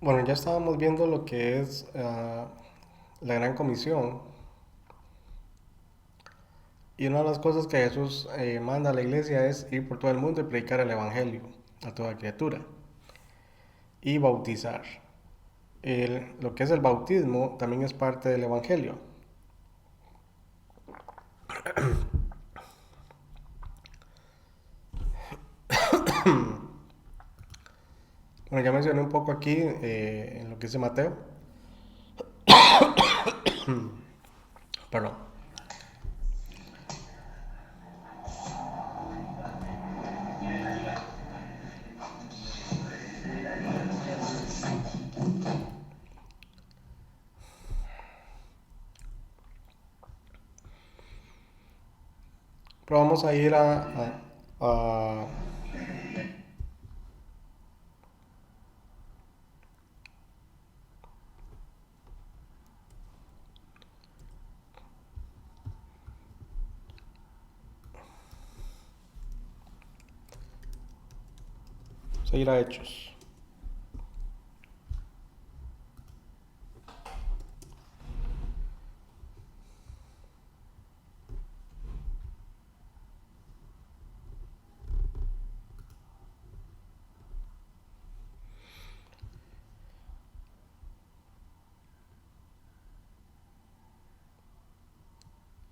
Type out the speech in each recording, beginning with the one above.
Bueno, ya estábamos viendo lo que es la Gran Comisión y una de las cosas que Jesús manda a la iglesia es ir por todo el mundo y predicar el Evangelio a toda criatura y bautizar. Lo que es el bautismo también es parte del Evangelio. Bueno, ya mencioné un poco aquí en lo que dice Mateo. Perdón. Pero vamos a ir a seguir a Hechos.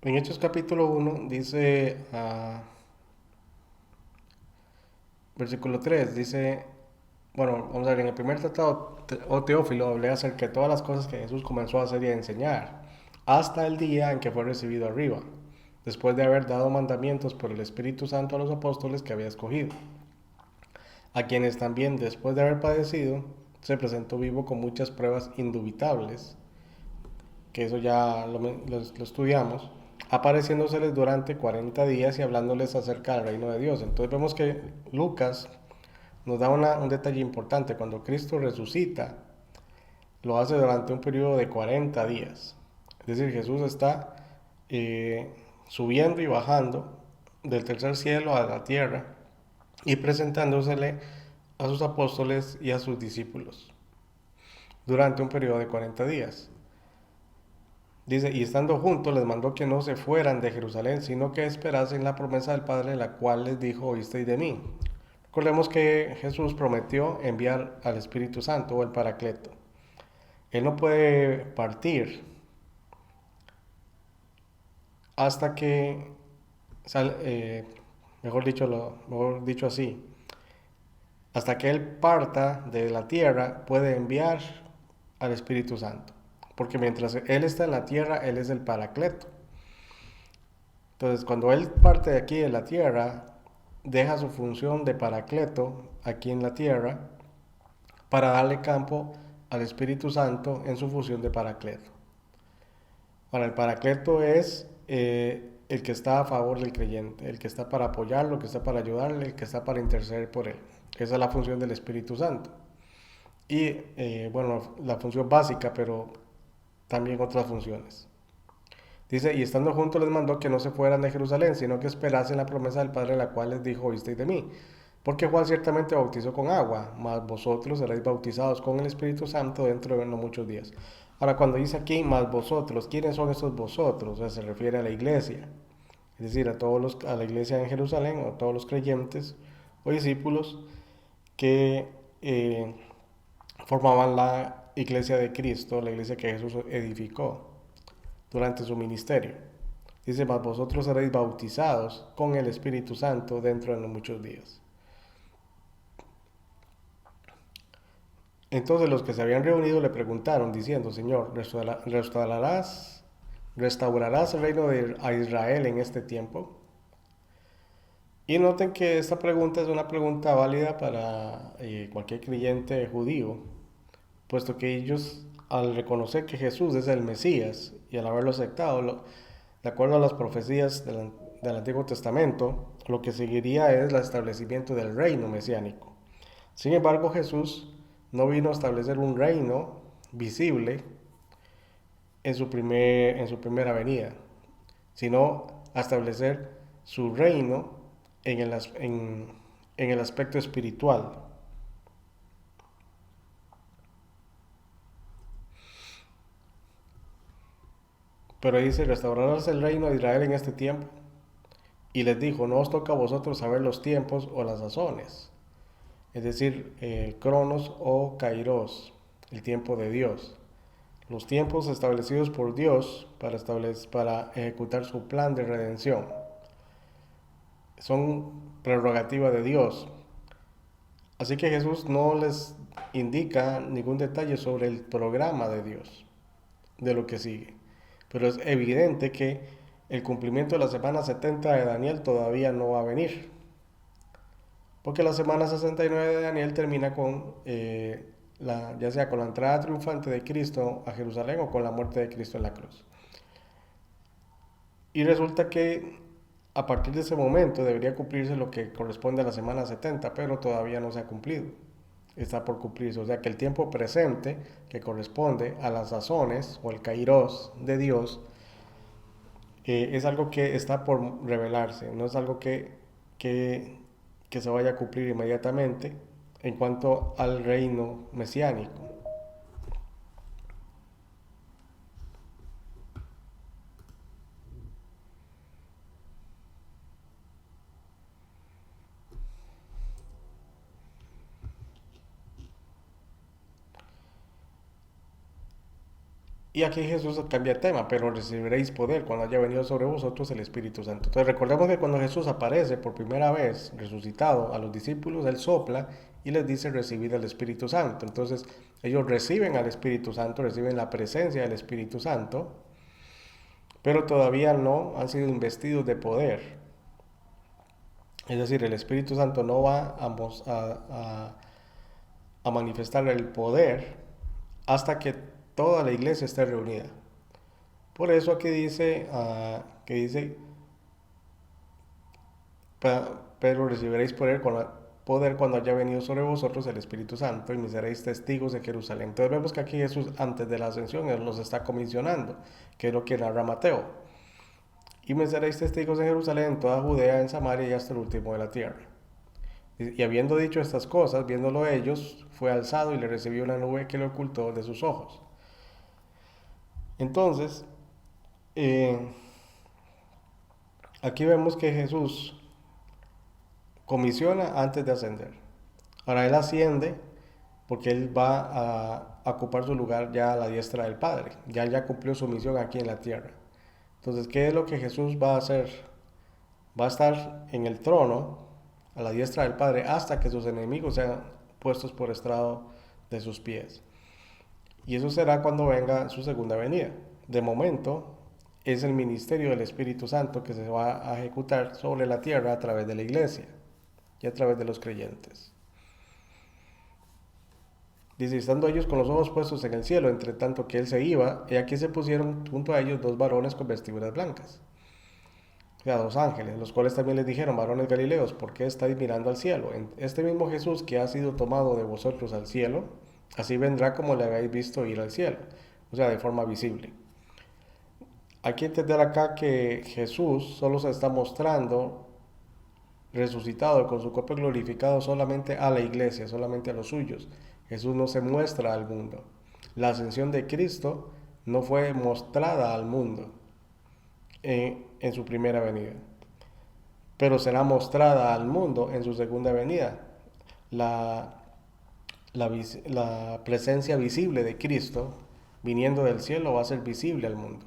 En Hechos capítulo 1 dice, versículo 3 dice, bueno, vamos a ver, en el primer tratado, o Teófilo, hablé acerca de todas las cosas que Jesús comenzó a hacer y a enseñar, hasta el día en que fue recibido arriba, después de haber dado mandamientos por el Espíritu Santo a los apóstoles que había escogido, a quienes también, después de haber padecido, se presentó vivo con muchas pruebas indubitables, que eso ya lo estudiamos, apareciéndoseles durante 40 días y hablándoles acerca del reino de Dios. Entonces vemos que Lucas nos da un detalle importante. Cuando Cristo resucita, lo hace durante un periodo de 40 días. Es decir, Jesús está eh, subiendo y bajando del tercer cielo a la tierra y presentándosele a sus apóstoles y a sus discípulos durante un periodo de 40 días. Dice, y estando juntos les mandó que no se fueran de Jerusalén, sino que esperasen la promesa del Padre, la cual les dijo, oísteis de mí. Recordemos que Jesús prometió enviar al Espíritu Santo o el Paracleto. Él no puede partir hasta que, mejor dicho así, hasta que Él parta de la tierra puede enviar al Espíritu Santo. Porque mientras Él está en la tierra, Él es el Paracleto. Entonces, cuando Él parte de aquí de la tierra, deja su función de Paracleto aquí en la tierra para darle campo al Espíritu Santo en su función de Paracleto. Ahora, el Paracleto es el que está a favor del creyente, el que está para apoyarlo, el que está para ayudarle, el que está para interceder por él. Esa es la función del Espíritu Santo. Y bueno, la función básica, pero también otras funciones. Dice, y estando juntos les mandó que no se fueran de Jerusalén, sino que esperasen la promesa del Padre, la cual les dijo, oísteis de mí. Porque Juan ciertamente bautizó con agua, mas vosotros seréis bautizados con el Espíritu Santo dentro de no muchos días. Ahora, cuando dice aquí, más vosotros, ¿quiénes son esos vosotros? O sea, se refiere a la iglesia, es decir, a la iglesia en Jerusalén, o a todos los creyentes o discípulos que eh, formaban la iglesia de Cristo, la iglesia que Jesús edificó durante su ministerio. Dice, mas vosotros seréis bautizados con el Espíritu Santo dentro de no muchos días. Entonces los que se habían reunido le preguntaron, diciendo, Señor, ¿restaurarás el reino de a Israel en este tiempo? Y noten que esta pregunta es una pregunta válida para cualquier creyente judío, puesto que ellos, al reconocer que Jesús es el Mesías y al haberlo aceptado, de acuerdo a las profecías del Antiguo Testamento, lo que seguiría es el establecimiento del reino mesiánico. Sin embargo, Jesús no vino a establecer un reino visible en su primera venida, sino a establecer su reino en el aspecto espiritual. Pero dice, restaurarás el reino de Israel en este tiempo. Y les dijo, no os toca a vosotros saber los tiempos o las sazones. Es decir, el cronos o kairos, el tiempo de Dios. Los tiempos establecidos por Dios para ejecutar su plan de redención. Son prerrogativa de Dios. Así que Jesús no les indica ningún detalle sobre el programa de Dios, de lo que sigue. Pero es evidente que el cumplimiento de la semana 70 de Daniel todavía no va a venir. Porque la semana 69 de Daniel termina con, ya sea con la entrada triunfante de Cristo a Jerusalén o con la muerte de Cristo en la cruz. Y resulta que a partir de ese momento debería cumplirse lo que corresponde a la semana 70, pero todavía no se ha cumplido. Está por cumplirse. O sea que el tiempo presente, que corresponde a las sazones o el kairos de Dios, es algo que está por revelarse, no es algo que, que se vaya a cumplir inmediatamente en cuanto al reino mesiánico. Y aquí Jesús cambia el tema, pero recibiréis poder cuando haya venido sobre vosotros el Espíritu Santo. Entonces recordemos que cuando Jesús aparece por primera vez resucitado a los discípulos, Él sopla y les dice recibid el Espíritu Santo. Entonces ellos reciben al Espíritu Santo, reciben la presencia del Espíritu Santo, pero todavía no han sido investidos de poder. Es decir, el Espíritu Santo no va a manifestar el poder hasta que toda la iglesia esté reunida. Por eso aquí dice, que dice, pero recibiréis poder cuando haya venido sobre vosotros el Espíritu Santo y me seréis testigos de Jerusalén. Entonces vemos que aquí Jesús antes de la ascensión Él los está comisionando, que es lo que narra Mateo. Y me seréis testigos de Jerusalén, en toda Judea, en Samaria y hasta el último de la tierra. Y habiendo dicho estas cosas, viéndolo ellos, fue alzado y le recibió una nube que le ocultó de sus ojos. Entonces, eh, aquí vemos que Jesús comisiona antes de ascender. Ahora Él asciende porque Él va a ocupar su lugar ya a la diestra del Padre. Ya cumplió su misión aquí en la tierra. Entonces, ¿qué es lo que Jesús va a hacer? Va a estar en el trono a la diestra del Padre hasta que sus enemigos sean puestos por estrado de sus pies. Y eso será cuando venga su segunda venida. De momento, es el ministerio del Espíritu Santo que se va a ejecutar sobre la tierra a través de la iglesia y a través de los creyentes. Dice, estando ellos con los ojos puestos en el cielo, entre tanto que él se iba, y aquí se pusieron junto a ellos dos varones con vestiduras blancas, o sea, dos ángeles, los cuales también les dijeron, varones galileos, ¿por qué estáis mirando al cielo? Este mismo Jesús que ha sido tomado de vosotros al cielo, así vendrá como le habéis visto ir al cielo, o sea, de forma visible. Hay que entender acá que Jesús solo se está mostrando resucitado con su cuerpo glorificado solamente a la iglesia, solamente a los suyos. Jesús no se muestra al mundo. La ascensión de Cristo no fue mostrada al mundo en su primera venida, pero será mostrada al mundo en su segunda venida. La, la presencia visible de Cristo viniendo del cielo va a ser visible al mundo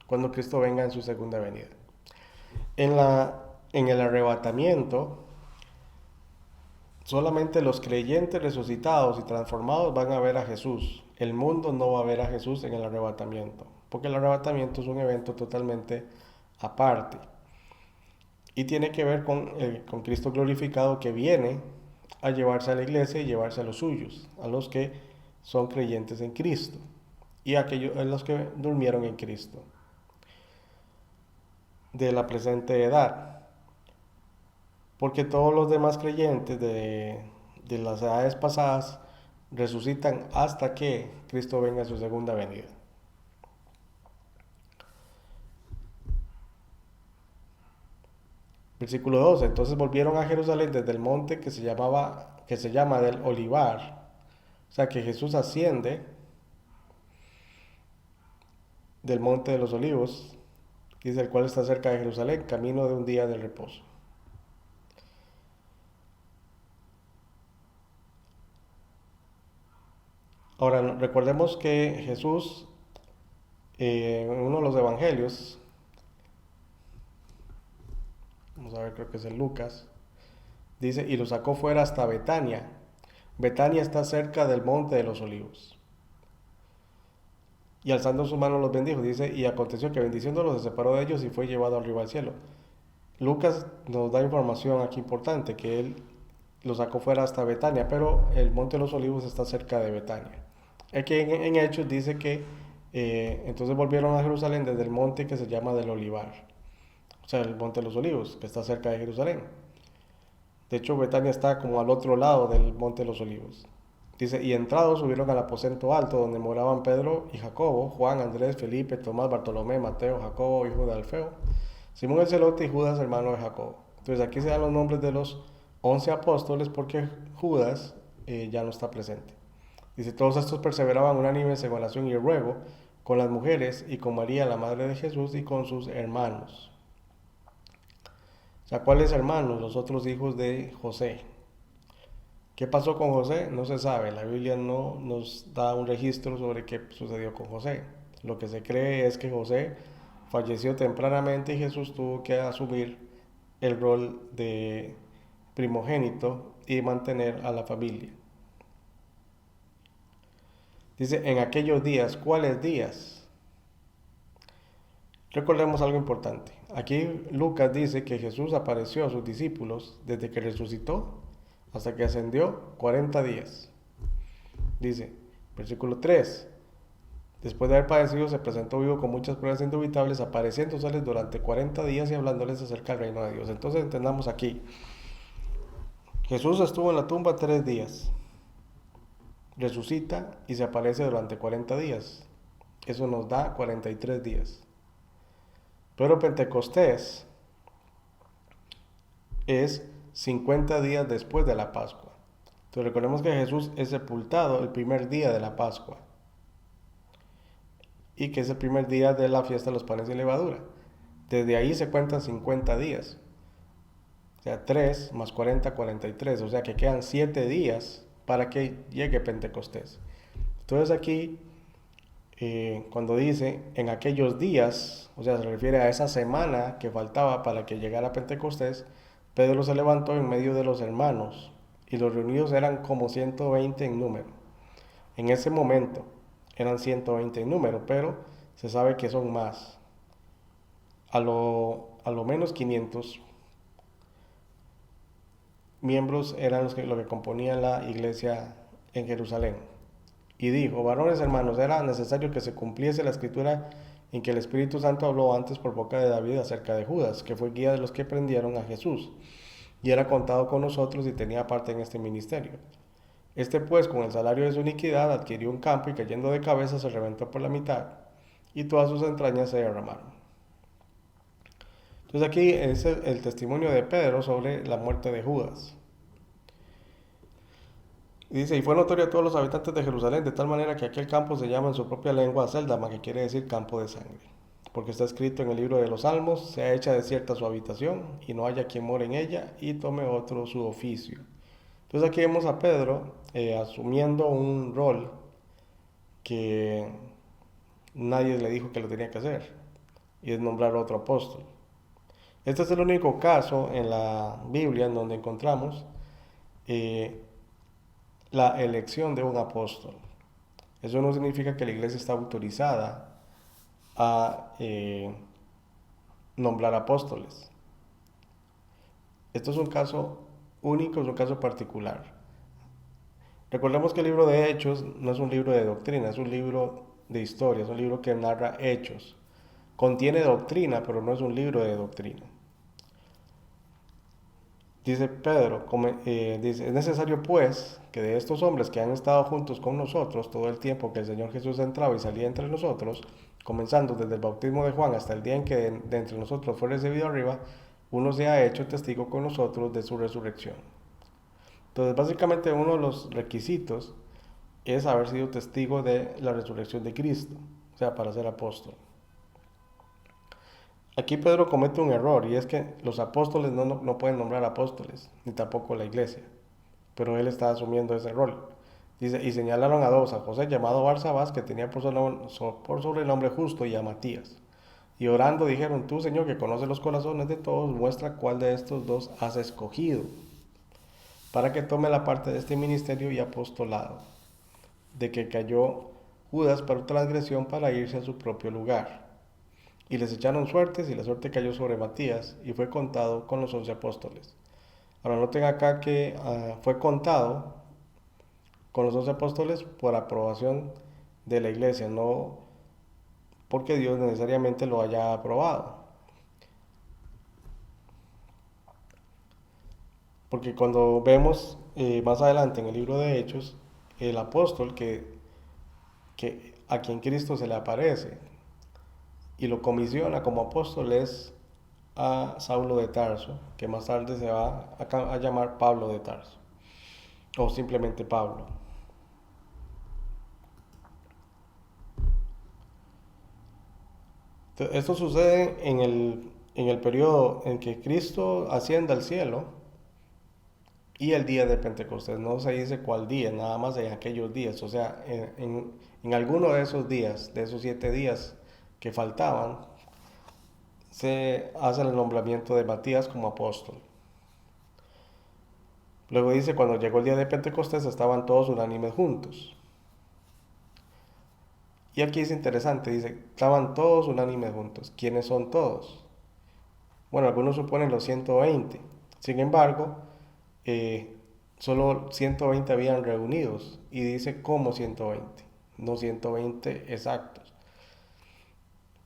cuando Cristo venga en su segunda venida. En el arrebatamiento, solamente los creyentes resucitados y transformados van a ver a Jesús. El mundo no va a ver a Jesús en el arrebatamiento, porque el arrebatamiento es un evento totalmente aparte. Y tiene que ver con Cristo glorificado que viene a llevarse a la iglesia y llevarse a los suyos, a los que son creyentes en Cristo y a los que durmieron en Cristo de la presente edad. Porque todos los demás creyentes de las edades pasadas resucitan hasta que Cristo venga a su segunda venida. Versículo 12. Entonces volvieron a Jerusalén desde el monte que se llama del Olivar. O sea que Jesús asciende del Monte de los Olivos, dice el cual está cerca de Jerusalén, camino de un día de reposo. Ahora, recordemos que Jesús, en uno de los evangelios, vamos a ver, creo que es en Lucas, dice, y lo sacó fuera hasta Betania. Betania está cerca del Monte de los Olivos. Y alzando su mano los bendijo, dice, y aconteció que bendiciéndolos se separó de ellos y fue llevado arriba al cielo. Lucas nos da información aquí importante, que él lo sacó fuera hasta Betania, pero el Monte de los Olivos está cerca de Betania. Es que en Hechos dice que entonces volvieron a Jerusalén desde el monte que se llama del Olivar, o sea, el Monte de los Olivos, que está cerca de Jerusalén. De hecho, Betania está como al otro lado del Monte de los Olivos. Dice, y entrados subieron al aposento alto donde moraban Pedro y Jacobo, Juan, Andrés, Felipe, Tomás, Bartolomé, Mateo, Jacobo, hijo de Alfeo, Simón el Celote y Judas, hermano de Jacobo. Entonces aquí se dan los nombres de los 11 apóstoles porque Judas ya no está presente. Dice, todos estos perseveraban unánimes en oración y ruego con las mujeres y con María, la madre de Jesús, y con sus hermanos. O sea, ¿cuáles hermanos? Los otros hijos de José. ¿Qué pasó con José? No se sabe. La Biblia no nos da un registro sobre qué sucedió con José. Lo que se cree es que José falleció tempranamente y Jesús tuvo que asumir el rol de primogénito y mantener a la familia. Dice, en aquellos días, ¿cuáles días? Recordemos algo importante. Aquí Lucas dice que Jesús apareció a sus discípulos desde que resucitó hasta que ascendió 40 días. Dice, versículo 3, después de haber padecido se presentó vivo con muchas pruebas indubitables, apareciéndoseles durante 40 días y hablándoles acerca del reino de Dios. Entonces entendamos aquí, Jesús estuvo en la tumba 3 días, resucita y se aparece durante 40 días. Eso nos da 43 días. Pero Pentecostés es 50 días después de la Pascua. Entonces recordemos que Jesús es sepultado el primer día de la Pascua y que es el primer día de la fiesta de los panes sin levadura. Desde ahí se cuentan 50 días. O sea, 3 más 40, 43. O sea que quedan 7 días para que llegue Pentecostés. Entonces aquí, cuando dice en aquellos días, o sea, se refiere a esa semana que faltaba para que llegara Pentecostés, Pedro se levantó en medio de los hermanos y los reunidos eran como 120 en número. En ese momento eran 120 en número, pero se sabe que son más. A lo menos 500 miembros eran lo que componían la iglesia en Jerusalén. Y dijo, varones hermanos, era necesario que se cumpliese la escritura en que el Espíritu Santo habló antes por boca de David acerca de Judas, que fue guía de los que prendieron a Jesús, y era contado con nosotros y tenía parte en este ministerio. Este pues, con el salario de su iniquidad, adquirió un campo y cayendo de cabeza se reventó por la mitad, y todas sus entrañas se derramaron. Entonces aquí es el testimonio de Pedro sobre la muerte de Judas. Dice, y fue notorio a todos los habitantes de Jerusalén, de tal manera que aquel campo se llama en su propia lengua Aceldama, que quiere decir campo de sangre. Porque está escrito en el libro de los Salmos, sea hecha desierta su habitación, y no haya quien more en ella, y tome otro su oficio. Entonces aquí vemos a Pedro asumiendo un rol que nadie le dijo que lo tenía que hacer, y es nombrar otro apóstol. Este es el único caso en la Biblia en donde encontramos la elección de un apóstol. Eso no significa que la iglesia está autorizada a nombrar apóstoles. Esto es un caso único, es un caso particular. Recordemos que el libro de Hechos no es un libro de doctrina, es un libro de historia, es un libro que narra hechos. Contiene doctrina, pero no es un libro de doctrina. Dice Pedro, dice, es necesario pues que de estos hombres que han estado juntos con nosotros todo el tiempo que el Señor Jesús entraba y salía entre nosotros, comenzando desde el bautismo de Juan hasta el día en que de entre nosotros fue recibido arriba, uno se ha hecho testigo con nosotros de su resurrección. Entonces, básicamente uno de los requisitos es haber sido testigo de la resurrección de Cristo, o sea, para ser apóstol. Aquí Pedro comete un error y es que los apóstoles no pueden nombrar apóstoles, ni tampoco la iglesia, pero él está asumiendo ese rol. Dice, y señalaron a dos, a José llamado Barsabás, que tenía por sobrenombre Justo, y a Matías. Y orando dijeron, tú Señor que conoces los corazones de todos, muestra cuál de estos dos has escogido, para que tome la parte de este ministerio y apostolado, de que cayó Judas por transgresión para irse a su propio lugar. Y les echaron suertes y la suerte cayó sobre Matías y fue contado con los 11 apóstoles. Ahora noten acá que fue contado con los 11 apóstoles por aprobación de la iglesia, no porque Dios necesariamente lo haya aprobado. Porque cuando vemos más adelante en el libro de Hechos, el apóstol que a quien Cristo se le aparece y lo comisiona como apóstol es a Saulo de Tarso, que más tarde se va a llamar Pablo de Tarso, o simplemente Pablo. Entonces, esto sucede en el periodo en que Cristo asciende al cielo y el día de Pentecostés. No se dice cuál día, nada más en aquellos días. O sea, en alguno de esos días, de esos 7 días que faltaban, se hace el nombramiento de Matías como apóstol. Luego dice, cuando llegó el día de Pentecostés estaban todos unánimes juntos. Y aquí es interesante, dice, estaban todos unánimes juntos. ¿Quiénes son todos? Bueno, algunos suponen los 120. Sin embargo, eh, solo 120 habían reunidos. Y dice como 120, no 120 exactos.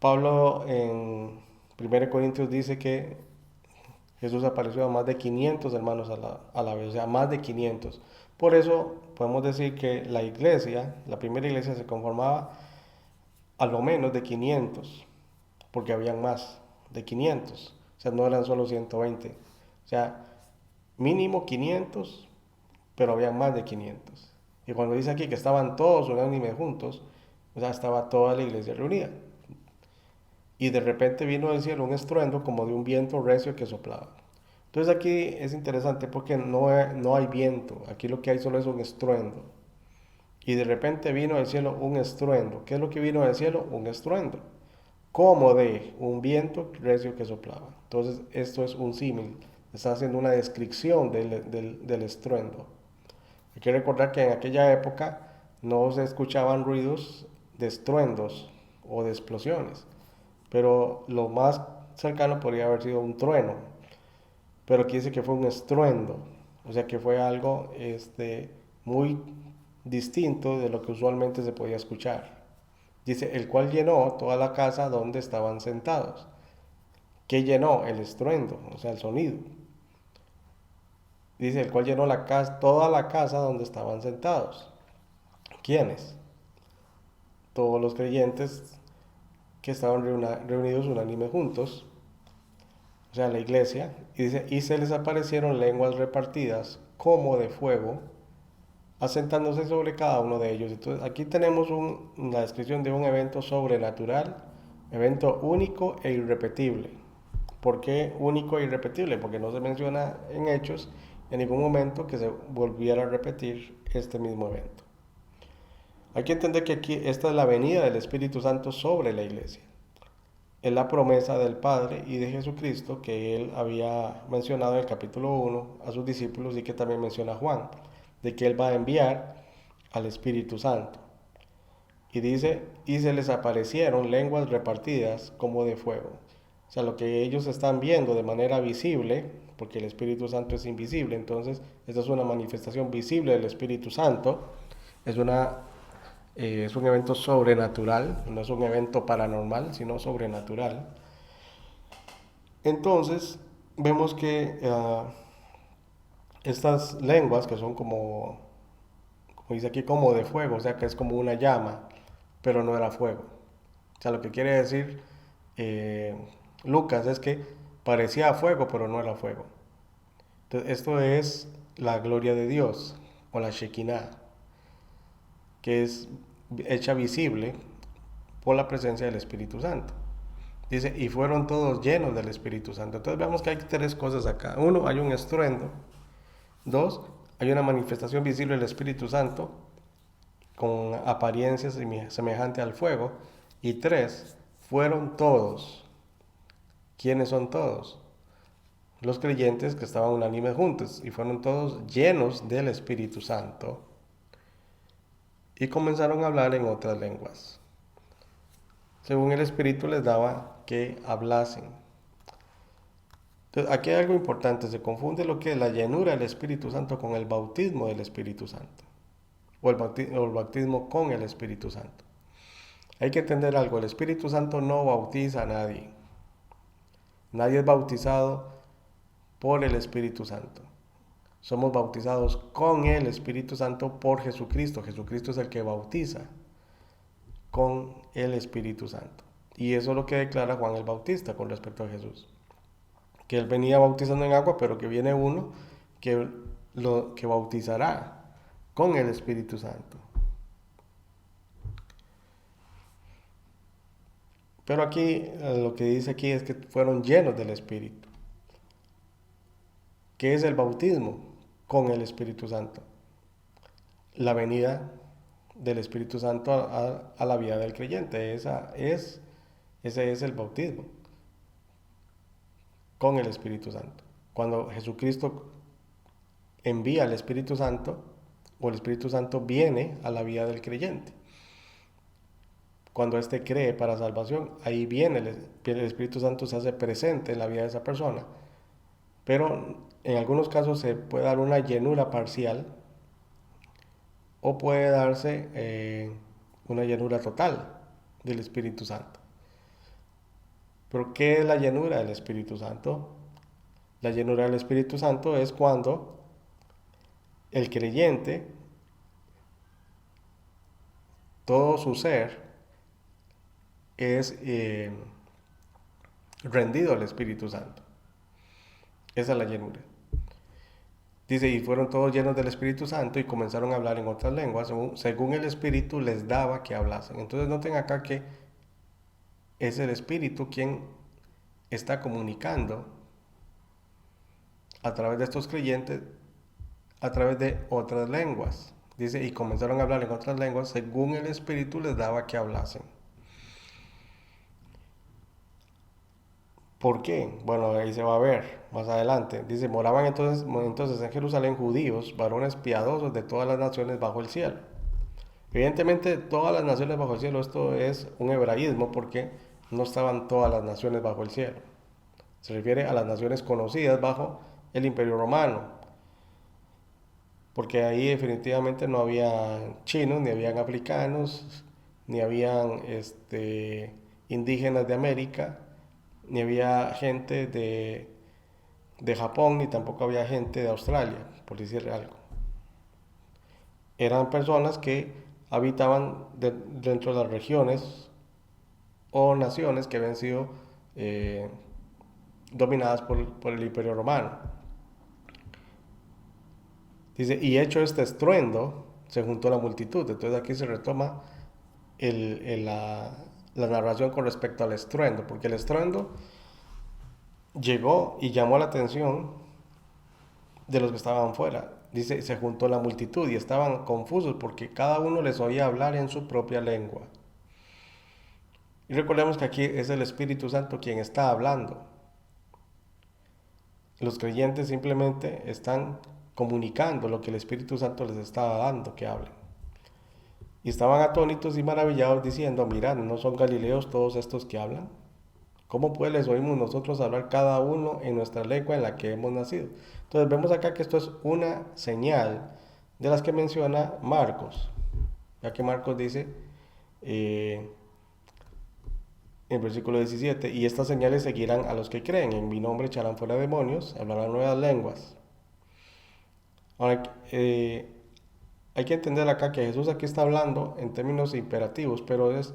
Pablo en 1 Corintios dice que Jesús apareció a más de 500 hermanos a la vez, o sea, más de 500. Por eso podemos decir que la iglesia, la primera iglesia se conformaba a lo menos de 500, porque habían más de 500. O sea, no eran solo 120. O sea, mínimo 500, pero había más de 500. Y cuando dice aquí que estaban todos unánimes juntos, o sea, estaba toda la iglesia reunida. Y de repente vino del cielo un estruendo como de un viento recio que soplaba. Entonces aquí es interesante porque no hay viento, aquí lo que hay solo es un estruendo. Y de repente vino del cielo un estruendo. ¿Qué es lo que vino del cielo? Un estruendo. Como de un viento recio que soplaba. Entonces esto es un símil. Está haciendo una descripción del estruendo. Hay que recordar que en aquella época no se escuchaban ruidos de estruendos o de explosiones. Pero lo más cercano podría haber sido un trueno. Pero aquí dice que fue un estruendo. O sea que fue algo muy distinto de lo que usualmente se podía escuchar. Dice, el cual llenó toda la casa donde estaban sentados. ¿Qué llenó? El estruendo, o sea, el sonido. Dice, el cual llenó la casa, toda la casa donde estaban sentados. ¿Quiénes? Todos los creyentes que estaban reunidos unánime juntos, o sea, la iglesia. Y dice, y se les aparecieron lenguas repartidas como de fuego, asentándose sobre cada uno de ellos. Entonces, aquí tenemos la descripción de un evento sobrenatural, evento único e irrepetible. ¿Por qué único e irrepetible? Porque no se menciona en Hechos en ningún momento que se volviera a repetir este mismo evento. Hay que entender que aquí esta es la venida del Espíritu Santo sobre la iglesia. Es la promesa del Padre y de Jesucristo que él había mencionado en el capítulo 1 a sus discípulos y que también menciona Juan, de que él va a enviar al Espíritu Santo. Y dice, y se les aparecieron lenguas repartidas como de fuego. O sea, lo que ellos están viendo de manera visible, porque el Espíritu Santo es invisible, entonces esta es una manifestación visible del Espíritu Santo, es es un evento sobrenatural, no es un evento paranormal, sino sobrenatural. Entonces, vemos que estas lenguas, que son como dice aquí, como de fuego, o sea, que es como una llama, pero no era fuego. O sea, lo que quiere decir eh, Lucas es que parecía fuego, pero no era fuego. Entonces, esto es la gloria de Dios, o la Shekinah, que es hecha visible por la presencia del Espíritu Santo. Dice, y fueron todos llenos del Espíritu Santo. Entonces vemos que hay tres cosas acá. Uno, hay un estruendo. Dos, hay una manifestación visible del Espíritu Santo con apariencia semejante al fuego. Y tres, fueron todos. ¿Quiénes son todos? Los creyentes que estaban unánimes juntos y fueron todos llenos del Espíritu Santo y comenzaron a hablar en otras lenguas. Según el Espíritu les daba que hablasen. Entonces, aquí hay algo importante, se confunde lo que es la llenura del Espíritu Santo con el bautismo del Espíritu Santo, o el bautismo con el Espíritu Santo. Hay que entender algo, el Espíritu Santo no bautiza a nadie. Nadie es bautizado por el Espíritu Santo. Somos bautizados con el Espíritu Santo por Jesucristo. Jesucristo es el que bautiza con el Espíritu Santo. Y eso es lo que declara Juan el Bautista con respecto a Jesús. Que él venía bautizando en agua, pero que viene uno que bautizará con el Espíritu Santo. Pero aquí lo que dice aquí es que fueron llenos del Espíritu. ¿Qué es el bautismo con el Espíritu Santo? La venida del Espíritu Santo a la vida del creyente. Ese es el bautismo con el Espíritu Santo. Cuando Jesucristo envía al Espíritu Santo, o el Espíritu Santo viene a la vida del creyente. Cuando éste cree para salvación, ahí viene el Espíritu Santo, se hace presente en la vida de esa persona. Pero en algunos casos se puede dar una llenura parcial o puede darse una llenura total del Espíritu Santo. ¿Pero qué es la llenura del Espíritu Santo? La llenura del Espíritu Santo es cuando el creyente, todo su ser, es rendido al Espíritu Santo. Esa es la llenura. Dice, y fueron todos llenos del Espíritu Santo y comenzaron a hablar en otras lenguas, según el Espíritu les daba que hablasen. Entonces noten acá que es el Espíritu quien está comunicando a través de estos creyentes, a través de otras lenguas. Dice, y comenzaron a hablar en otras lenguas, según el Espíritu les daba que hablasen. ¿Por qué? Bueno, ahí se va a ver más adelante. Dice, moraban entonces en Jerusalén judíos, varones piadosos de todas las naciones bajo el cielo. Evidentemente, todas las naciones bajo el cielo, esto es un hebraísmo porque no estaban todas las naciones bajo el cielo. Se refiere a las naciones conocidas bajo el Imperio Romano. Porque ahí definitivamente no había chinos, ni habían africanos, ni habían indígenas de América, ni había gente de Japón, ni tampoco había gente de Australia, por decir algo. Eran personas que habitaban dentro de las regiones o naciones que habían sido dominadas por el Imperio Romano. Dice, y hecho este estruendo, se juntó la multitud. Entonces aquí se retoma la narración con respecto al estruendo, porque el estruendo llegó y llamó la atención de los que estaban fuera. Dice, se juntó la multitud y estaban confusos porque cada uno les oía hablar en su propia lengua. Y recordemos que aquí es el Espíritu Santo quien está hablando. Los creyentes simplemente están comunicando lo que el Espíritu Santo les estaba dando que hablen. Y estaban atónitos y maravillados diciendo, mirad, ¿no son galileos todos estos que hablan? ¿Cómo pues les oímos nosotros hablar cada uno en nuestra lengua en la que hemos nacido? Entonces vemos acá que esto es una señal de las que menciona Marcos. Ya que Marcos dice en versículo 17, y estas señales seguirán a los que creen, en mi nombre echarán fuera demonios, hablarán nuevas lenguas. Ahora, hay que entender acá que Jesús aquí está hablando en términos imperativos, pero es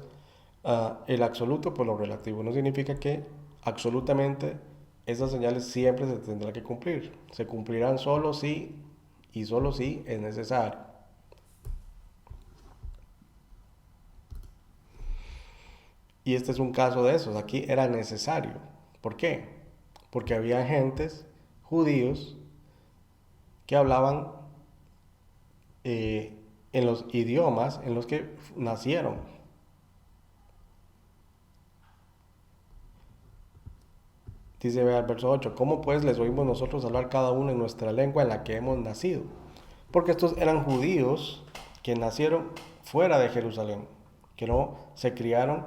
el absoluto por lo relativo. No significa que absolutamente esas señales siempre se tendrán que cumplir. Se cumplirán solo si y solo si es necesario. Y este es un caso de esos. Aquí era necesario. ¿Por qué? Porque había gentes, judíos, que hablaban en los idiomas en los que nacieron. Dice, vea el verso 8, ¿cómo pues les oímos nosotros hablar cada uno en nuestra lengua en la que hemos nacido? Porque estos eran judíos que nacieron fuera de Jerusalén, que no se criaron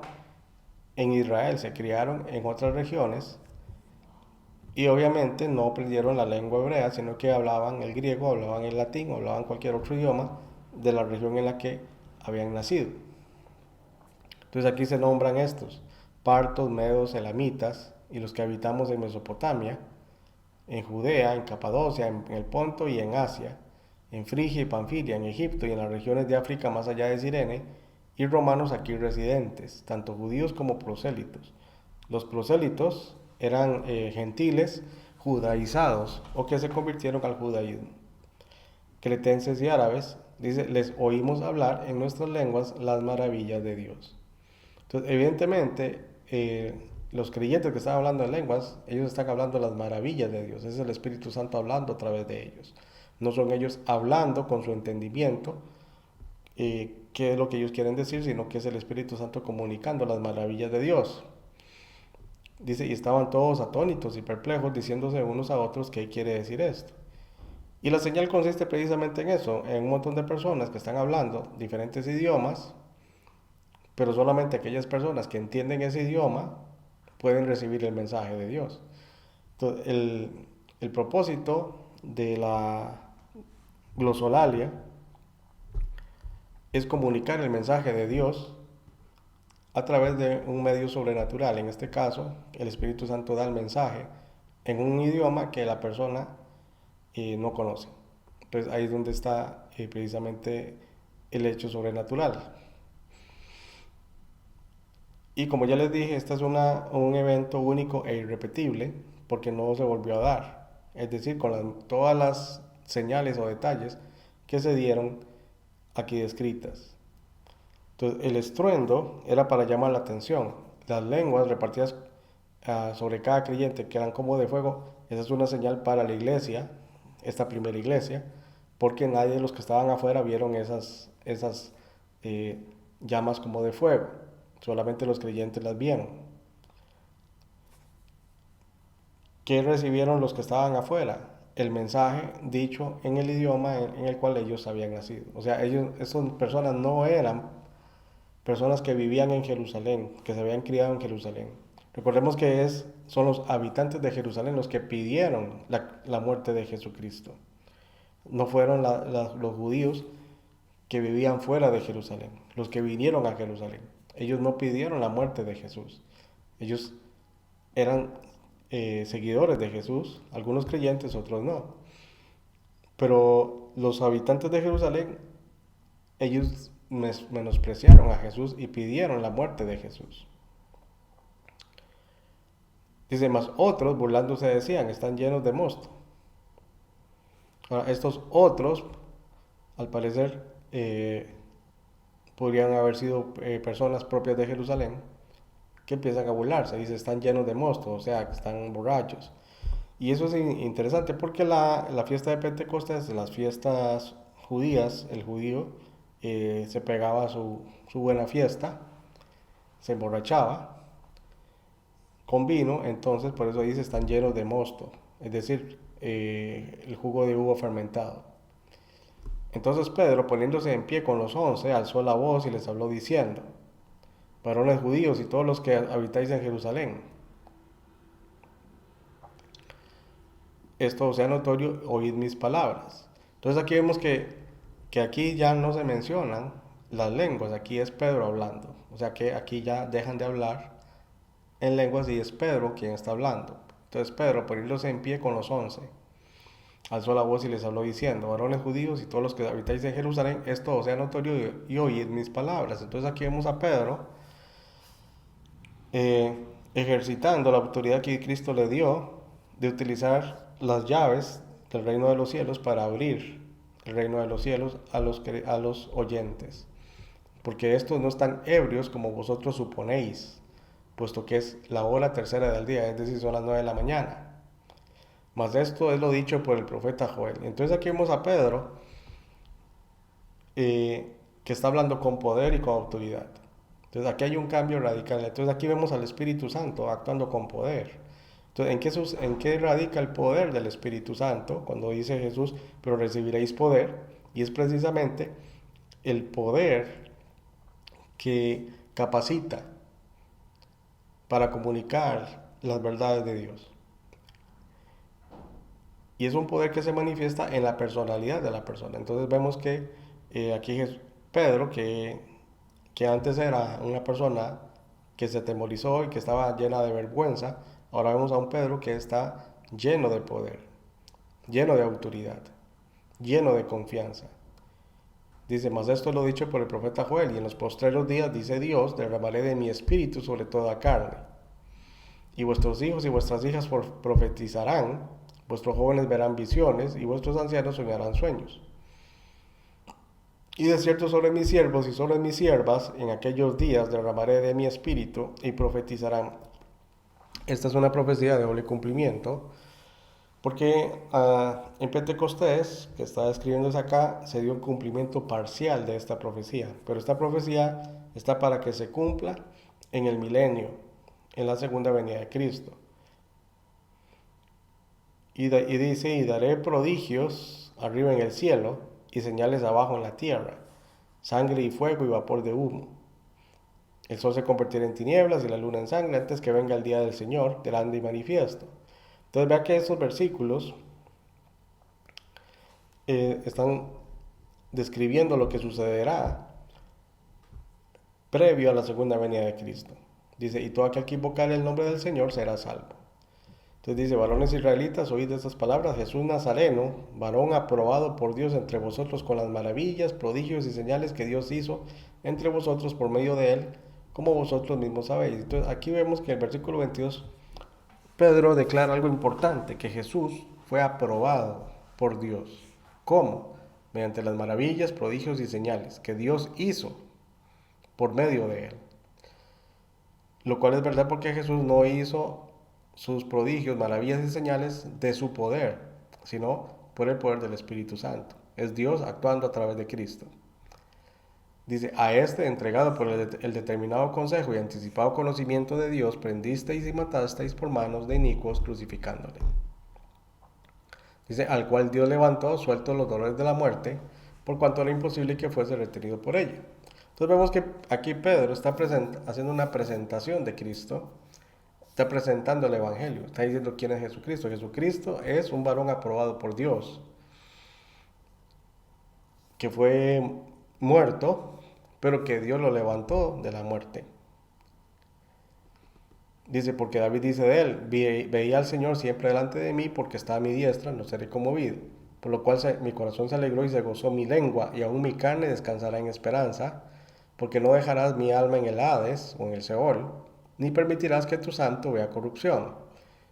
en Israel, se criaron en otras regiones y obviamente no aprendieron la lengua hebrea, sino que hablaban el griego, hablaban el latín, hablaban cualquier otro idioma de la región en la que habían nacido. Entonces aquí se nombran estos, partos, medos, elamitas, y los que habitamos en Mesopotamia, en Judea, en Capadocia, en el Ponto y en Asia, en Frigia y Panfilia, en Egipto y en las regiones de África más allá de Cirene, y romanos aquí residentes, tanto judíos como prosélitos. Los prosélitos eran gentiles judaizados o que se convirtieron al judaísmo. Cretenses y árabes, dice, les oímos hablar en nuestras lenguas las maravillas de Dios. Entonces, evidentemente, los creyentes que están hablando en lenguas, ellos están hablando las maravillas de Dios. Es el Espíritu Santo hablando a través de ellos. No son ellos hablando con su entendimiento qué es lo que ellos quieren decir, sino que es el Espíritu Santo comunicando las maravillas de Dios. Dice, y estaban todos atónitos y perplejos, diciéndose unos a otros qué quiere decir esto. Y la señal consiste precisamente en eso, en un montón de personas que están hablando diferentes idiomas, pero solamente aquellas personas que entienden ese idioma pueden recibir el mensaje de Dios. Entonces, el propósito de la glosolalia es comunicar el mensaje de Dios a través de un medio sobrenatural. En este caso, el Espíritu Santo da el mensaje en un idioma que la persona no conoce. Entonces ahí es donde está precisamente el hecho sobrenatural. Y como ya les dije, este es un evento único e irrepetible porque no se volvió a dar. Es decir, con todas las señales o detalles que se dieron aquí descritas. Entonces, el estruendo era para llamar la atención. Las lenguas repartidas sobre cada creyente que eran como de fuego, esa es una señal para la iglesia, esta primera iglesia, porque nadie de los que estaban afuera vieron esas llamas como de fuego. Solamente los creyentes las vieron. ¿Qué recibieron los que estaban afuera? El mensaje dicho en el idioma en el cual ellos habían nacido. O sea, esas personas no eran personas que vivían en Jerusalén, que se habían criado en Jerusalén. Recordemos que son los habitantes de Jerusalén los que pidieron la muerte de Jesucristo. No fueron los judíos que vivían fuera de Jerusalén, los que vinieron a Jerusalén. Ellos no pidieron la muerte de Jesús. Ellos eran seguidores de Jesús, algunos creyentes, otros no. Pero los habitantes de Jerusalén, ellos menospreciaron a Jesús y pidieron la muerte de Jesús. Dice, más otros burlándose decían, están llenos de mosto. Ahora, estos otros, al parecer, podrían haber sido personas propias de Jerusalén que empiezan a burlarse. Dice, están llenos de mosto, o sea, que están borrachos. Y eso es interesante porque la fiesta de Pentecostés, las fiestas judías, el judío se pegaba a su buena fiesta, se emborrachaba con vino, entonces por eso dice están llenos de mosto, es decir, el jugo de uva fermentado. Entonces Pedro, poniéndose en pie con los 11, alzó la voz y les habló diciendo, varones judíos y todos los que habitáis en Jerusalén, esto os sea notorio, oíd mis palabras. Entonces aquí vemos que aquí ya no se mencionan las lenguas, aquí es Pedro hablando, o sea que aquí ya dejan de hablar en lenguas y es Pedro quien está hablando. Entonces Pedro, poniéndose en pie con los 11, alzó la voz y les habló diciendo, varones judíos y todos los que habitáis en Jerusalén, esto os sea notorio y oíd mis palabras. Entonces aquí vemos a Pedro ejercitando la autoridad que Cristo le dio de utilizar las llaves del reino de los cielos para abrir el reino de los cielos a los oyentes. Porque estos no están ebrios como vosotros suponéis, puesto que es la hora tercera del día, es decir, son las 9 de la mañana. Mas esto es lo dicho por el profeta Joel. Entonces aquí vemos a Pedro que está hablando con poder y con autoridad. Entonces aquí hay un cambio radical. Entonces aquí vemos al Espíritu Santo actuando con poder. Entonces, ¿en qué radica el poder del Espíritu Santo? Cuando dice Jesús, pero recibiréis poder. Y es precisamente el poder que capacita para comunicar las verdades de Dios. Y es un poder que se manifiesta en la personalidad de la persona. Entonces vemos que aquí Pedro, que antes era una persona que se temorizó y que estaba llena de vergüenza, ahora vemos a un Pedro que está lleno de poder, lleno de autoridad, lleno de confianza. Dice, mas esto lo dicho por el profeta Joel, y en los postreros días, dice Dios, derramaré de mi espíritu sobre toda carne. Y vuestros hijos y vuestras hijas profetizarán, vuestros jóvenes verán visiones, y vuestros ancianos soñarán sueños. Y de cierto sobre mis siervos y sobre mis siervas, en aquellos días derramaré de mi espíritu y profetizarán. Esta es una profecía de doble cumplimiento, porque en Pentecostés, que está escribiéndose acá, se dio un cumplimiento parcial de esta profecía. Pero esta profecía está para que se cumpla en el milenio, en la segunda venida de Cristo. Y dice, y daré prodigios arriba en el cielo y señales abajo en la tierra, sangre y fuego y vapor de humo. El sol se convertirá en tinieblas y la luna en sangre antes que venga el día del Señor, grande y manifiesto. Entonces vea que estos versículos están describiendo lo que sucederá previo a la segunda venida de Cristo. Dice, y todo aquel que invocar el nombre del Señor será salvo. Entonces dice, varones israelitas, oíd estas palabras, Jesús Nazareno, varón aprobado por Dios entre vosotros con las maravillas, prodigios y señales que Dios hizo entre vosotros por medio de él, como vosotros mismos sabéis. Entonces aquí vemos que en el versículo 22, Pedro declara algo importante, que Jesús fue aprobado por Dios. ¿Cómo? Mediante las maravillas, prodigios y señales que Dios hizo por medio de él. Lo cual es verdad porque Jesús no hizo sus prodigios, maravillas y señales de su poder, sino por el poder del Espíritu Santo. Es Dios actuando a través de Cristo. Dice, a este, entregado por el determinado consejo y anticipado conocimiento de Dios, prendisteis y matasteis por manos de inicuos, crucificándole. Dice, al cual Dios levantó, suelto los dolores de la muerte, por cuanto era imposible que fuese retenido por ella. Entonces vemos que aquí Pedro está haciendo una presentación de Cristo, está presentando el Evangelio, está diciendo quién es Jesucristo. Jesucristo es un varón aprobado por Dios, que fue muerto, pero que Dios lo levantó de la muerte. Dice, porque David dice de él, veía al Señor siempre delante de mí, porque está a mi diestra, no seré conmovido. Por lo cual mi corazón se alegró y se gozó mi lengua, y aún mi carne descansará en esperanza, porque no dejarás mi alma en el Hades o en el Seol, ni permitirás que tu santo vea corrupción.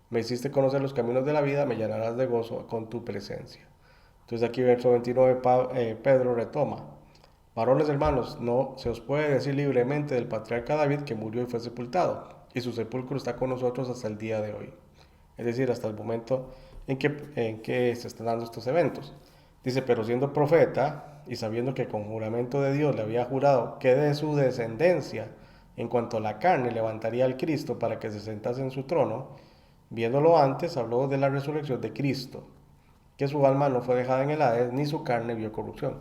Me hiciste conocer los caminos de la vida, me llenarás de gozo con tu presencia. Entonces aquí verso 29 Pedro retoma. Varones hermanos, no se os puede decir libremente del patriarca David que murió y fue sepultado, y su sepulcro está con nosotros hasta el día de hoy. Es decir, hasta el momento en que se están dando estos eventos. Dice, pero siendo profeta y sabiendo que con juramento de Dios le había jurado que de su descendencia, en cuanto a la carne, levantaría al Cristo para que se sentase en su trono, viéndolo antes, habló de la resurrección de Cristo, que su alma no fue dejada en el Hades, ni su carne vio corrupción.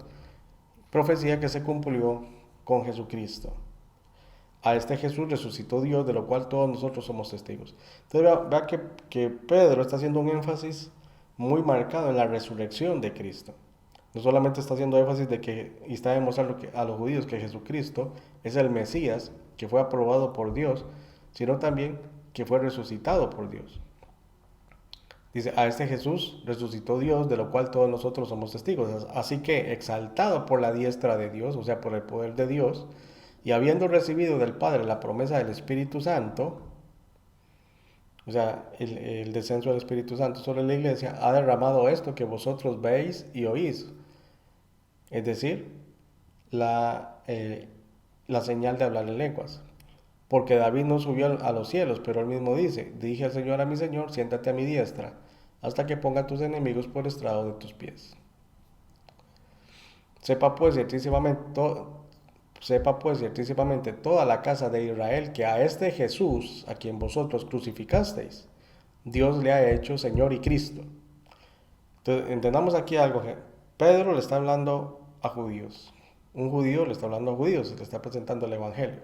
Profecía que se cumplió con Jesucristo. A este Jesús resucitó Dios, de lo cual todos nosotros somos testigos. Entonces vea que Pedro está haciendo un énfasis muy marcado en la resurrección de Cristo. No solamente está haciendo énfasis de que, y está demostrando a los judíos que Jesucristo es el Mesías, que fue aprobado por Dios, sino también que fue resucitado por Dios. Dice, a este Jesús resucitó Dios, de lo cual todos nosotros somos testigos. Así que, exaltado por la diestra de Dios, o sea, por el poder de Dios, y habiendo recibido del Padre la promesa del Espíritu Santo, o sea, el descenso del Espíritu Santo sobre la iglesia, ha derramado esto que vosotros veis y oís. Es decir, la señal de hablar en lenguas. Porque David no subió a los cielos, pero él mismo dice, dije al Señor a mi Señor, siéntate a mi diestra, hasta que ponga a tus enemigos por estrado de tus pies. Sepa pues ciertísimamente toda la casa de Israel que a este Jesús, a quien vosotros crucificasteis, Dios le ha hecho Señor y Cristo. Entonces, entendamos aquí algo. Pedro le está hablando a judíos. Un judío le está hablando a judíos, le está presentando el Evangelio.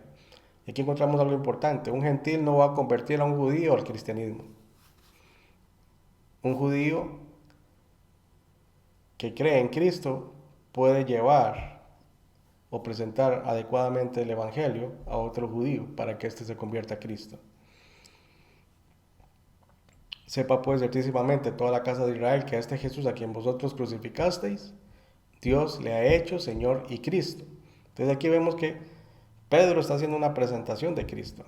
Y aquí encontramos algo importante. Un gentil no va a convertir a un judío al cristianismo. Un judío que cree en Cristo puede llevar o presentar adecuadamente el Evangelio a otro judío para que éste se convierta a Cristo. Sepa pues ciertísimamente toda la casa de Israel que a este Jesús a quien vosotros crucificasteis, Dios le ha hecho Señor y Cristo. Entonces aquí vemos que Pedro está haciendo una presentación de Cristo.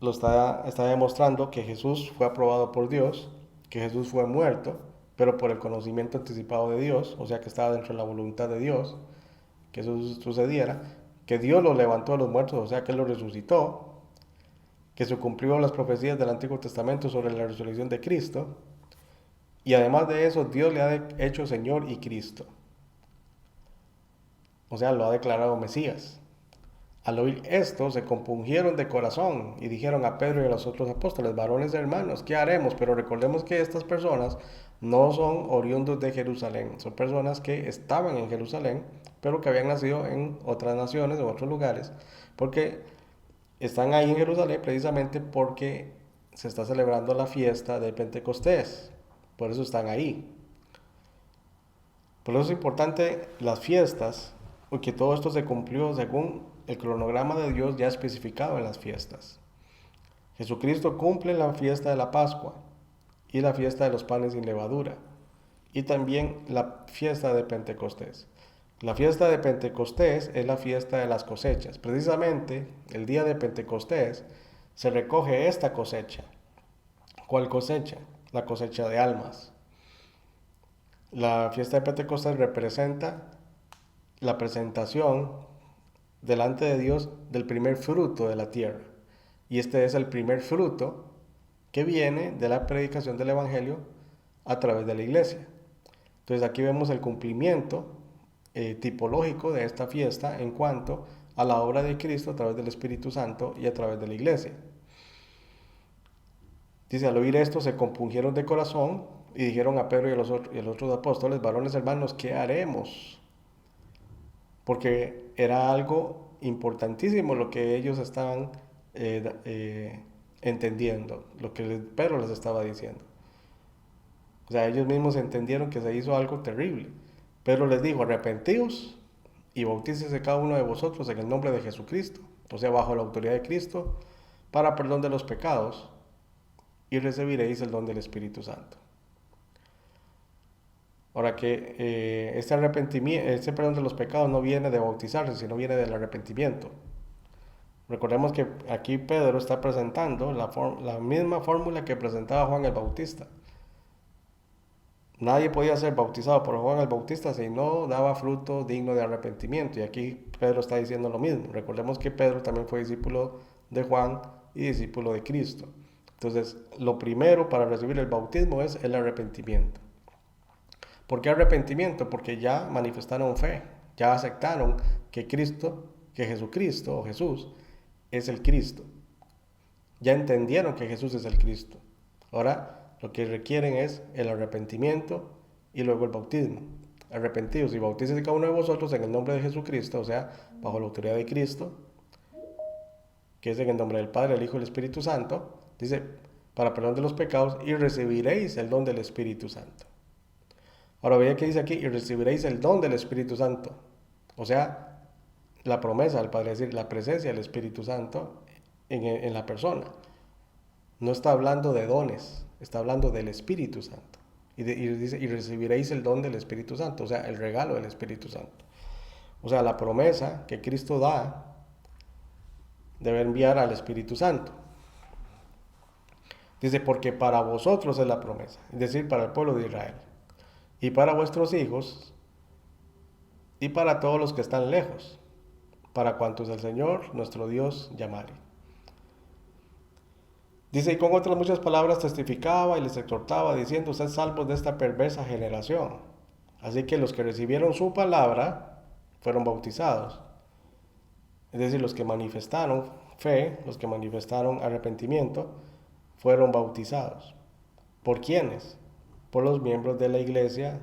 Está demostrando que Jesús fue aprobado por Dios, que Jesús fue muerto, pero por el conocimiento anticipado de Dios, o sea que estaba dentro de la voluntad de Dios, que eso sucediera, que Dios lo levantó de los muertos, o sea que Él lo resucitó, que se cumplió las profecías del Antiguo Testamento sobre la resurrección de Cristo, y además de eso Dios le ha hecho Señor y Cristo, o sea, lo ha declarado Mesías. Al oír esto, se compungieron de corazón y dijeron a Pedro y a los otros apóstoles, varones hermanos, ¿qué haremos? Pero recordemos que estas personas no son oriundos de Jerusalén, son personas que estaban en Jerusalén, pero que habían nacido en otras naciones, en otros lugares, porque están ahí en Jerusalén precisamente porque se está celebrando la fiesta de Pentecostés, por eso están ahí. Por eso es importante las fiestas, porque todo esto se cumplió según el cronograma de Dios ya especificado en las fiestas. Jesucristo cumple la fiesta de la Pascua y la fiesta de los panes sin levadura y también la fiesta de Pentecostés. La fiesta de Pentecostés es la fiesta de las cosechas. Precisamente el día de Pentecostés se recoge esta cosecha. ¿Cuál cosecha? La cosecha de almas. La fiesta de Pentecostés representa la presentación delante de Dios del primer fruto de la tierra. Y este es el primer fruto que viene de la predicación del Evangelio a través de la iglesia. Entonces aquí vemos el cumplimiento tipológico de esta fiesta en cuanto a la obra de Cristo a través del Espíritu Santo y a través de la iglesia. Dice, al oír esto se compungieron de corazón y dijeron a Pedro y a los otros apóstoles, varones hermanos, ¿qué haremos? Porque era algo importantísimo lo que ellos estaban entendiendo, lo que Pedro les estaba diciendo. O sea, ellos mismos entendieron que se hizo algo terrible. Pedro les dijo, arrepentíos y bautícese cada uno de vosotros en el nombre de Jesucristo, o sea, bajo la autoridad de Cristo, para perdón de los pecados, y recibiréis el don del Espíritu Santo. Ahora que este arrepentimiento, este perdón de los pecados no viene de bautizarse, sino viene del arrepentimiento. Recordemos que aquí Pedro está presentando la misma fórmula que presentaba Juan el Bautista. Nadie podía ser bautizado por Juan el Bautista si no daba fruto digno de arrepentimiento. Y aquí Pedro está diciendo lo mismo. Recordemos que Pedro también fue discípulo de Juan y discípulo de Cristo. Entonces, lo primero para recibir el bautismo es el arrepentimiento. ¿Por qué arrepentimiento? Porque ya manifestaron fe, ya aceptaron que Jesucristo o Jesús es el Cristo. Ya entendieron que Jesús es el Cristo. Ahora lo que requieren es el arrepentimiento y luego el bautismo. Arrepentidos y bautícese cada uno de vosotros en el nombre de Jesucristo, o sea, bajo la autoridad de Cristo, que es en el nombre del Padre, el Hijo y el Espíritu Santo. Dice, para perdón de los pecados, y recibiréis el don del Espíritu Santo. Ahora vean que dice aquí, y recibiréis el don del Espíritu Santo. O sea, la promesa del Padre, es decir, la presencia del Espíritu Santo en la persona. No está hablando de dones, está hablando del Espíritu Santo. Y dice, y recibiréis el don del Espíritu Santo, o sea, el regalo del Espíritu Santo. O sea, la promesa que Cristo da debe enviar al Espíritu Santo. Dice, porque para vosotros es la promesa, es decir, para el pueblo de Israel, y para vuestros hijos, y para todos los que están lejos, para cuantos el Señor, nuestro Dios, llamare. Dice, y con otras muchas palabras testificaba y les exhortaba, diciendo, sed salvos de esta perversa generación. Así que los que recibieron su palabra fueron bautizados. Es decir, los que manifestaron fe, los que manifestaron arrepentimiento, fueron bautizados. ¿Por quiénes? Por los miembros de la iglesia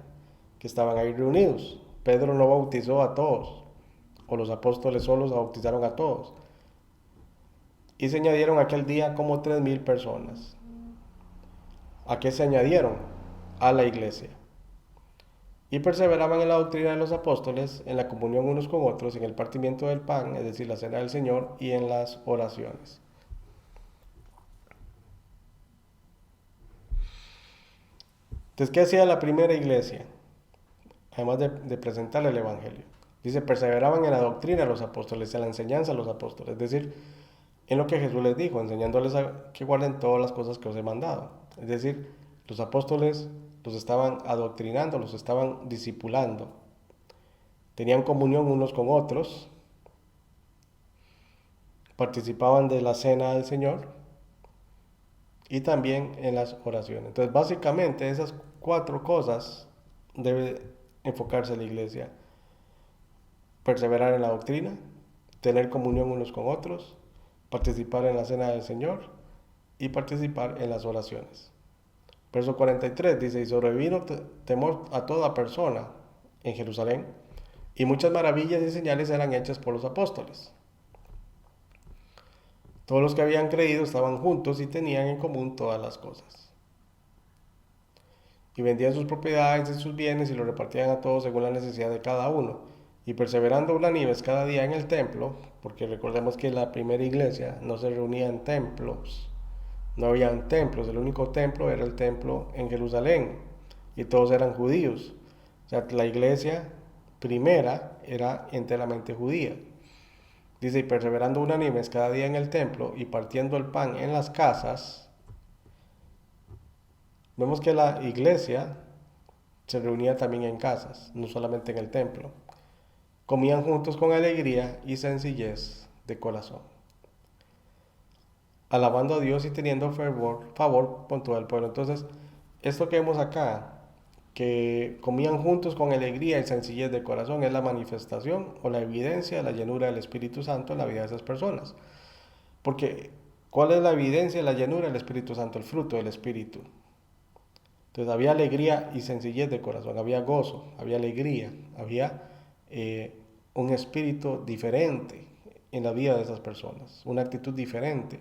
que estaban ahí reunidos. Pedro no bautizó a todos, o los apóstoles solos bautizaron a todos. Y se añadieron aquel día como 3,000 personas. ¿A qué se añadieron? A la iglesia. Y perseveraban en la doctrina de los apóstoles, en la comunión unos con otros, en el partimiento del pan, es decir, la cena del Señor, y en las oraciones. Entonces, ¿qué hacía la primera iglesia? Además de presentarle el Evangelio. Dice, perseveraban en la doctrina de los apóstoles, en la enseñanza de los apóstoles, es decir, en lo que Jesús les dijo, enseñándoles a que guarden todas las cosas que os he mandado. Es decir, los apóstoles los estaban adoctrinando, los estaban discipulando. Tenían comunión unos con otros, participaban de la cena del Señor y también en las oraciones. Entonces, básicamente, esas 4 cosas debe enfocarse la iglesia. Perseverar en la doctrina, tener comunión unos con otros, participar en la cena del Señor y participar en las oraciones. Verso 43 dice, y sobrevino temor a toda persona en Jerusalén, y muchas maravillas y señales eran hechas por los apóstoles. Todos los que habían creído estaban juntos y tenían en común todas las cosas. Y vendían sus propiedades y sus bienes y los repartían a todos según la necesidad de cada uno. Y perseverando unánimes cada día en el templo, porque recordemos que la primera iglesia no se reunía en templos, no habían templos, el único templo era el templo en Jerusalén, y todos eran judíos. O sea, la iglesia primera era enteramente judía. Dice, y perseverando unánimes cada día en el templo y partiendo el pan en las casas. Vemos que la iglesia se reunía también en casas, no solamente en el templo. Comían juntos con alegría y sencillez de corazón, alabando a Dios y teniendo favor con todo el pueblo. Entonces, esto que vemos acá, que comían juntos con alegría y sencillez de corazón, es la manifestación o la evidencia de la llenura del Espíritu Santo en la vida de esas personas. Porque, ¿cuál es la evidencia de la llenura del Espíritu Santo? El fruto del Espíritu. Entonces, había alegría y sencillez de corazón, había gozo, había alegría, había un espíritu diferente en la vida de esas personas, una actitud diferente.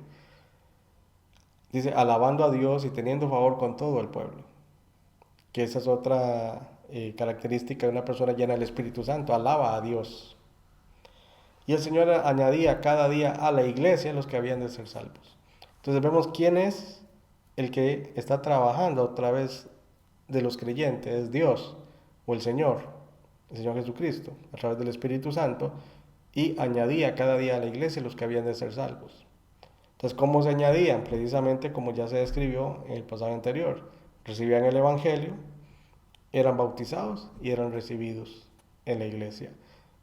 Dice, alabando a Dios y teniendo favor con todo el pueblo, que esa es otra característica de una persona llena del Espíritu Santo, alaba a Dios. Y el Señor añadía cada día a la iglesia los que habían de ser salvos. Entonces vemos quién es el que está trabajando a través de los creyentes, es Dios o el Señor Jesucristo, a través del Espíritu Santo, y añadía cada día a la iglesia los que habían de ser salvos. Entonces, ¿cómo se añadían? Precisamente como ya se describió en el pasaje anterior. Recibían el Evangelio, eran bautizados y eran recibidos en la iglesia.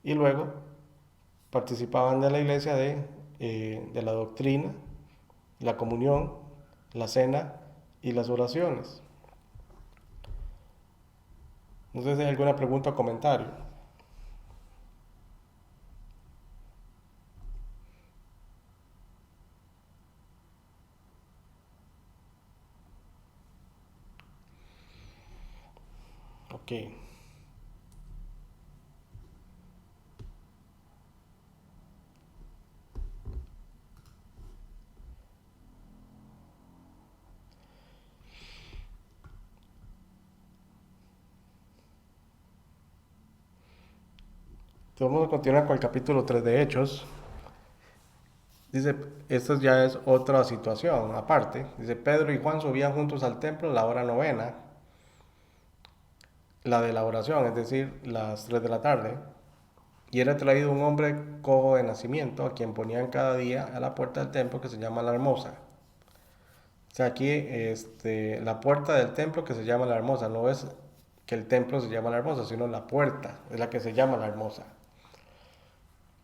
Y luego participaban de la iglesia de la doctrina, la comunión, la cena y las oraciones. No sé si hay alguna pregunta o comentario. Ok. Entonces vamos a continuar con el capítulo 3 de Hechos. Dice, esto ya es otra situación aparte. Dice, Pedro y Juan subían juntos al templo a la hora novena, la de la oración, es decir, las 3 de la tarde. Y era traído un hombre cojo de nacimiento, a quien ponían cada día a la puerta del templo, que se llama la Hermosa. O sea, aquí la puerta del templo que se llama la Hermosa, no es que el templo se llama la Hermosa, sino la puerta es la que se llama la Hermosa.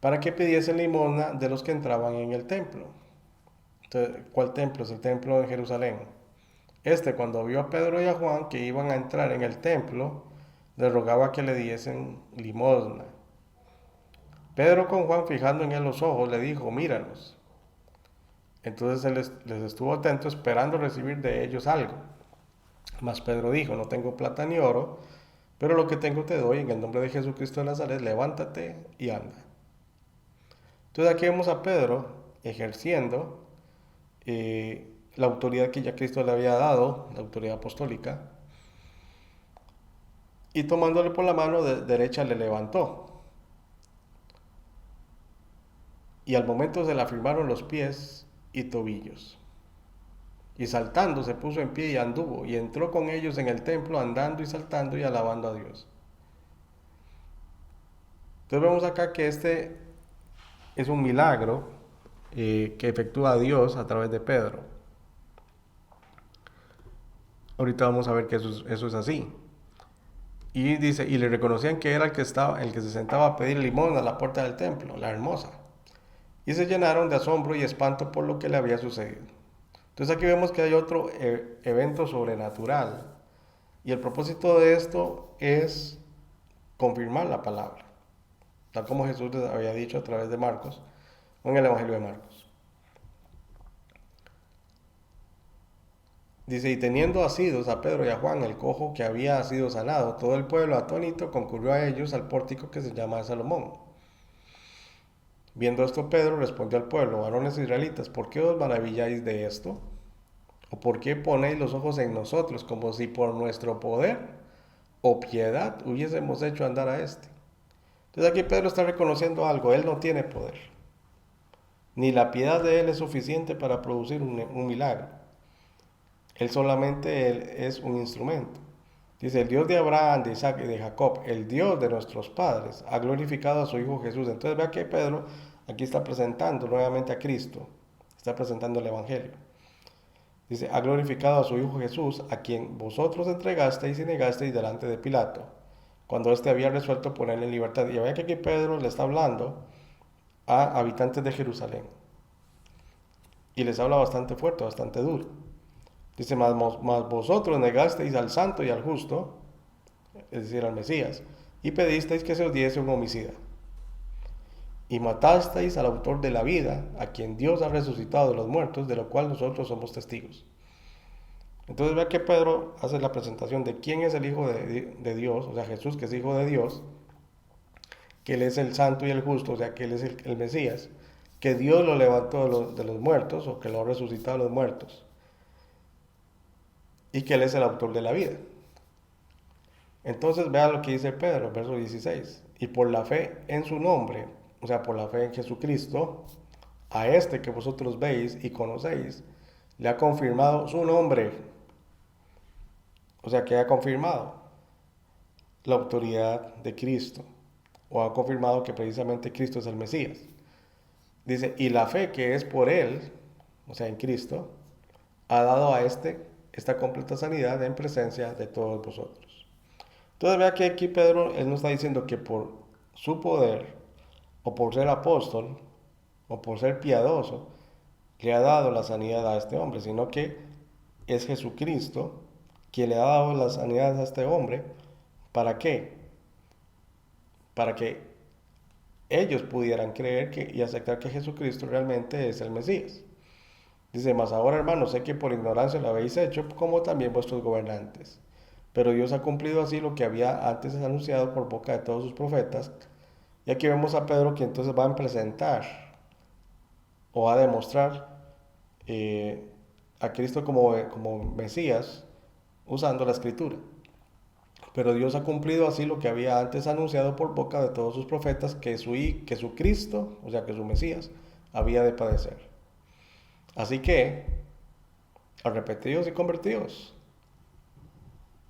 para que pidiesen limosna de los que entraban en el templo. Entonces, ¿cuál templo? Es el templo de Jerusalén. Cuando vio a Pedro y a Juan que iban a entrar en el templo, le rogaba que le diesen limosna. Pedro, con Juan fijando en él los ojos, le dijo: míranos. Entonces él les estuvo atento, esperando recibir de ellos algo. Mas Pedro dijo: no tengo plata ni oro, pero lo que tengo te doy. En el nombre de Jesucristo de Nazaret, levántate y anda. Entonces aquí vemos a Pedro ejerciendo la autoridad que ya Cristo le había dado, la autoridad apostólica, y tomándole por la mano derecha le levantó. Y al momento se le afirmaron los pies y tobillos. Y saltando se puso en pie y anduvo, y entró con ellos en el templo, andando y saltando y alabando a Dios. Entonces vemos acá que este es un milagro que efectúa Dios a través de Pedro. Ahorita vamos a ver que eso es así. Y dice, y le reconocían que era el que se sentaba a pedir limosna a la puerta del templo, la hermosa. Y se llenaron de asombro y espanto por lo que le había sucedido. Entonces aquí vemos que hay otro evento sobrenatural. Y el propósito de esto es confirmar la palabra, tal como Jesús les había dicho a través de Marcos, en el Evangelio de Marcos. Dice: y teniendo asidos a Pedro y a Juan, el cojo que había sido sanado, todo el pueblo atónito concurrió a ellos al pórtico que se llama Salomón. Viendo esto, Pedro respondió al pueblo: varones israelitas, ¿por qué os maravilláis de esto? ¿O por qué ponéis los ojos en nosotros, como si por nuestro poder o piedad hubiésemos hecho andar a este? Entonces aquí Pedro está reconociendo algo: él no tiene poder, ni la piedad de él es suficiente para producir un milagro. Él solamente es un instrumento. Dice: el Dios de Abraham, de Isaac y de Jacob, el Dios de nuestros padres, ha glorificado a su Hijo Jesús. Entonces vea que Pedro aquí está presentando nuevamente a Cristo, está presentando el Evangelio. Dice: ha glorificado a su Hijo Jesús, a quien vosotros entregasteis y negasteis delante de Pilato, cuando éste había resuelto ponerle en libertad. Y vea que aquí Pedro le está hablando a habitantes de Jerusalén. Y les habla bastante fuerte, bastante duro. Dice: mas vosotros negasteis al santo y al justo, es decir, al Mesías, y pedisteis que se os diese un homicida. Y matasteis al autor de la vida, a quien Dios ha resucitado de los muertos, de lo cual nosotros somos testigos. Entonces vea que Pedro hace la presentación de quién es el Hijo de Dios, o sea, Jesús, que es Hijo de Dios, que Él es el santo y el justo, o sea, que Él es el Mesías, que Dios lo levantó de los muertos, o que lo ha resucitado de los muertos, y que Él es el autor de la vida. Entonces vea lo que dice Pedro, verso 16. Y por la fe en su nombre, o sea, por la fe en Jesucristo, a este que vosotros veis y conocéis, le ha confirmado su nombre. O sea, que ha confirmado la autoridad de Cristo, o ha confirmado que precisamente Cristo es el Mesías. Dice: y la fe que es por Él, o sea, en Cristo, ha dado a esta completa sanidad en presencia de todos vosotros. Entonces vea que aquí Pedro, él no está diciendo que por su poder, o por ser apóstol, o por ser piadoso, le ha dado la sanidad a este hombre, sino que es Jesucristo quien le ha dado la sanidad a este hombre. ¿Para qué? Para que ellos pudieran creer y aceptar que Jesucristo realmente es el Mesías. Dice: mas ahora, hermanos, sé que por ignorancia lo habéis hecho, como también vuestros gobernantes. Pero Dios ha cumplido así lo que había antes anunciado por boca de todos sus profetas. Y aquí vemos a Pedro, que entonces va a presentar o a demostrar a Cristo como Mesías, usando la Escritura. Pero Dios ha cumplido así lo que había antes anunciado por boca de todos sus profetas, que su Cristo, o sea, que su Mesías, había de padecer. Así que, arrepentidos y convertidos,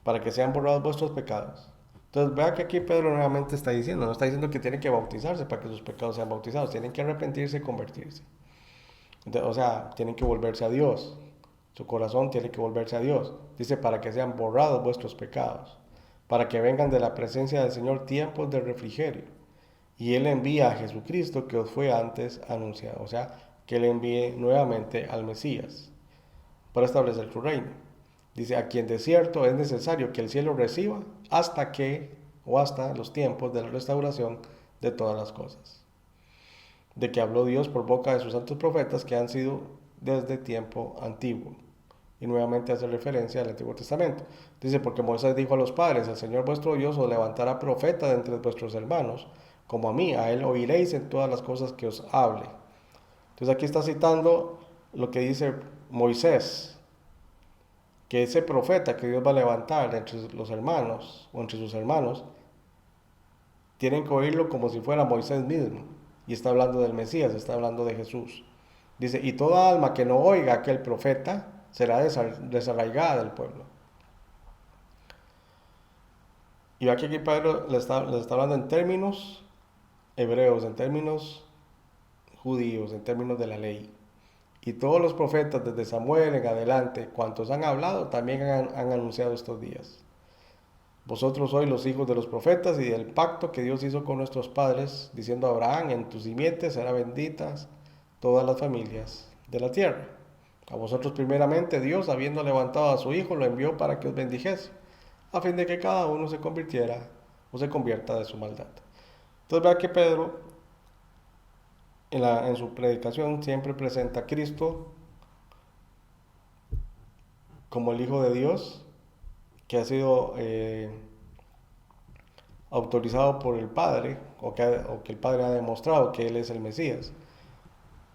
para que sean borrados vuestros pecados. Entonces vea que aquí Pedro nuevamente está diciendo, no está diciendo que tienen que bautizarse para que sus pecados sean bautizados, tienen que arrepentirse y convertirse. Entonces, o sea, tienen que volverse a Dios, su corazón tiene que volverse a Dios. Dice: para que sean borrados vuestros pecados, para que vengan de la presencia del Señor tiempos de refrigerio, y Él envía a Jesucristo que os fue antes anunciado. O sea, que Él envíe nuevamente al Mesías para establecer su reino. Dice, a quien de cierto es necesario que el cielo reciba hasta que, o hasta los tiempos de la restauración de todas las cosas. De que habló Dios por boca de sus santos profetas que han sido desde tiempo antiguo. Y nuevamente hace referencia al Antiguo Testamento. Dice, porque Moisés dijo a los padres, el Señor vuestro Dios os levantará profeta de entre vuestros hermanos, como a mí, a él oiréis en todas las cosas que os hable. Entonces aquí está citando lo que dice Moisés, que ese profeta que Dios va a levantar entre los hermanos, o entre sus hermanos, tienen que oírlo como si fuera Moisés mismo. Y está hablando del Mesías, está hablando de Jesús. Dice, y toda alma que no oiga a aquel profeta será desarraigada del pueblo. Y aquí Pedro le está hablando en términos hebreos, en términos judíos, en términos de la ley. Y todos los profetas desde Samuel en adelante, cuantos han hablado, también han anunciado estos días. Vosotros sois los hijos de los profetas y del pacto que Dios hizo con nuestros padres, diciendo a Abraham, en tus simientes serán benditas todas las familias de la tierra. A vosotros primeramente Dios, habiendo levantado a su Hijo, lo envió para que os bendijese, a fin de que cada uno se convirtiera o se convierta de su maldad. Entonces vea que Pedro en su predicación siempre presenta a Cristo como el Hijo de Dios, que ha sido autorizado por el Padre, o que el Padre ha demostrado que Él es el Mesías,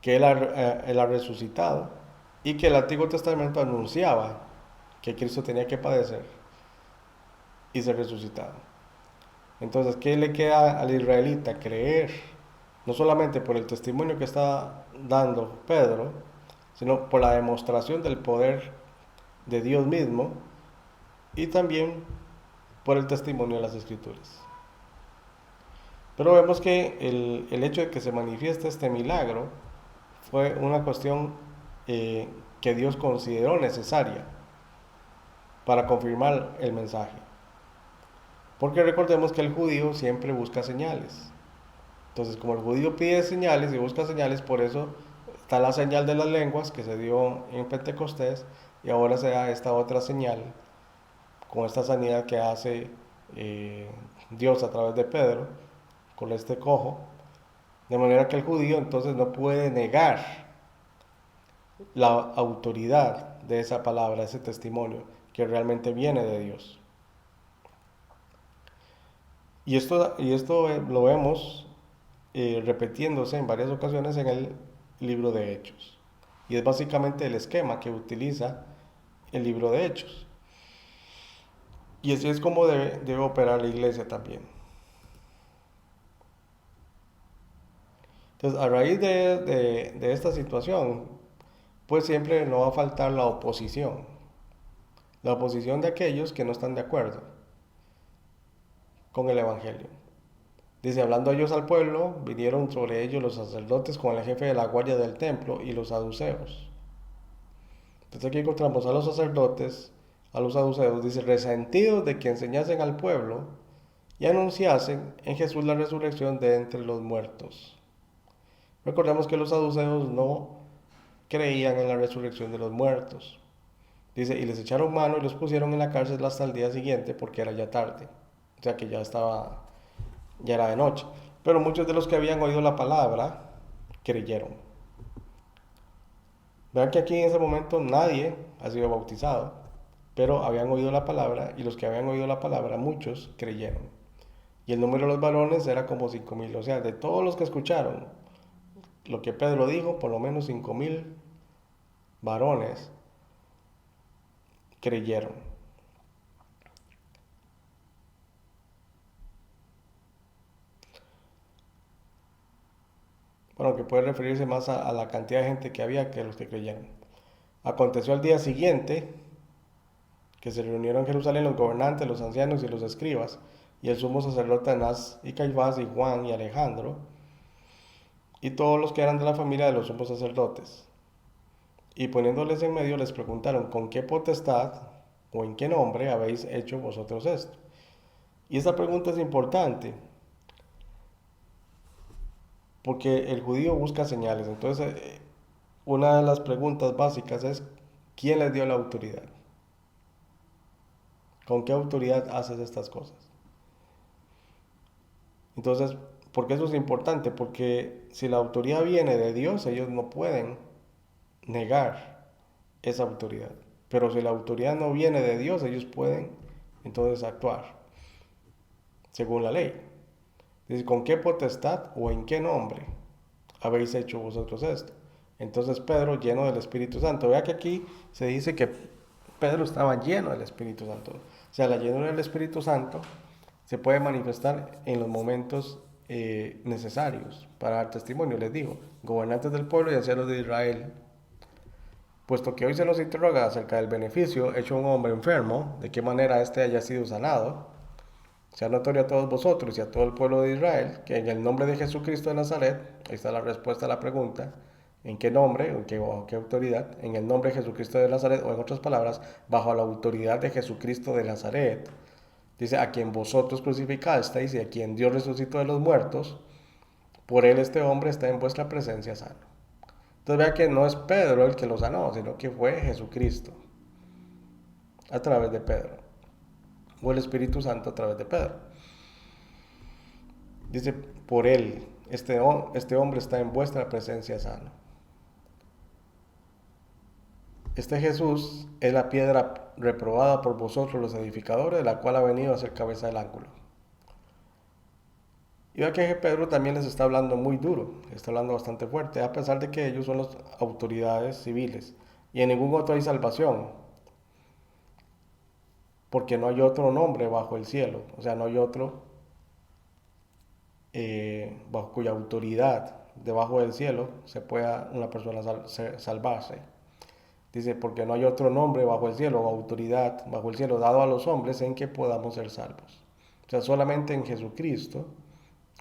que él ha resucitado, y que el Antiguo Testamento anunciaba que Cristo tenía que padecer y ser resucitado. Entonces, ¿qué le queda al israelita? Creer, no solamente por el testimonio que está dando Pedro, sino por la demostración del poder de Dios mismo y también por el testimonio de las Escrituras. Pero vemos que el hecho de que se manifieste este milagro fue una cuestión que Dios consideró necesaria para confirmar el mensaje. Porque recordemos que el judío siempre busca señales. Entonces, como el judío pide señales y busca señales, por eso está la señal de las lenguas que se dio en Pentecostés, y ahora se da esta otra señal con esta sanidad que hace Dios a través de Pedro con este cojo, de manera que el judío entonces no puede negar la autoridad de esa palabra, ese testimonio que realmente viene de Dios. Y esto lo vemos repitiéndose en varias ocasiones en el libro de Hechos. Y es básicamente el esquema que utiliza el libro de Hechos. Y así es como debe operar la iglesia también. Entonces, a raíz de esta situación, pues siempre no va a faltar la oposición. La oposición de aquellos que no están de acuerdo con el Evangelio. Dice, hablando ellos al pueblo, vinieron sobre ellos los sacerdotes con el jefe de la guardia del templo y los saduceos. Entonces aquí encontramos a los sacerdotes, a los saduceos, dice, resentidos de que enseñasen al pueblo y anunciasen en Jesús la resurrección de entre los muertos. Recordemos que los saduceos no creían en la resurrección de los muertos. Dice, y les echaron mano y los pusieron en la cárcel hasta el día siguiente porque era ya tarde. O sea que ya era de noche. Pero muchos de los que habían oído la palabra creyeron. Vean que aquí en ese momento nadie ha sido bautizado, pero habían oído la palabra y los que habían oído la palabra, muchos creyeron. Y el número de los varones era como 5,000. O sea, de todos los que escucharon lo que Pedro dijo, por lo menos 5,000 varones creyeron. Bueno, que puede referirse más a la cantidad de gente que había que los que creyeron. Aconteció al día siguiente que se reunieron en Jerusalén los gobernantes, los ancianos y los escribas, y el sumo sacerdote Anás y Caifás y Juan y Alejandro, y todos los que eran de la familia de los sumos sacerdotes. Y poniéndoles en medio les preguntaron, ¿con qué potestad o en qué nombre habéis hecho vosotros esto? Y esta pregunta es importante, porque el judío busca señales. Entonces, una de las preguntas básicas es, ¿quién les dio la autoridad? ¿Con qué autoridad haces estas cosas? Entonces, ¿por qué eso es importante? Porque si la autoridad viene de Dios, ellos no pueden negar esa autoridad. Pero si la autoridad no viene de Dios, ellos pueden entonces actuar según la ley. Dice, ¿con qué potestad o en qué nombre habéis hecho vosotros esto? Entonces Pedro, lleno del Espíritu Santo. Vea que aquí se dice que Pedro estaba lleno del Espíritu Santo. O sea, la llenura del Espíritu Santo se puede manifestar en los momentos necesarios para dar testimonio. Les digo, gobernantes del pueblo y ancianos de Israel, puesto que hoy se nos interroga acerca del beneficio hecho a un hombre enfermo, de qué manera éste haya sido sanado, sea notorio a todos vosotros y a todo el pueblo de Israel que en el nombre de Jesucristo de Nazaret, ahí está la respuesta a la pregunta, ¿en qué nombre bajo qué autoridad? En el nombre de Jesucristo de Nazaret, o en otras palabras, bajo la autoridad de Jesucristo de Nazaret. Dice, a quien vosotros crucificasteis y a quien Dios resucitó de los muertos, por él este hombre está en vuestra presencia sano. Entonces vea que no es Pedro el que lo sanó, sino que fue Jesucristo a través de Pedro, o el Espíritu Santo a través de Pedro. Dice, por él, este hombre está en vuestra presencia sano. Este Jesús es la piedra reprobada por vosotros los edificadores, de la cual ha venido a ser cabeza del ángulo. Y vea que Pedro también les está hablando muy duro, está hablando bastante fuerte, a pesar de que ellos son las autoridades civiles. Y en ningún otro hay salvación, porque no hay otro nombre bajo el cielo, o sea, no hay otro bajo cuya autoridad debajo del cielo se pueda una persona salvarse. Dice, porque no hay otro nombre bajo el cielo o autoridad bajo el cielo dado a los hombres en que podamos ser salvos. O sea, solamente en Jesucristo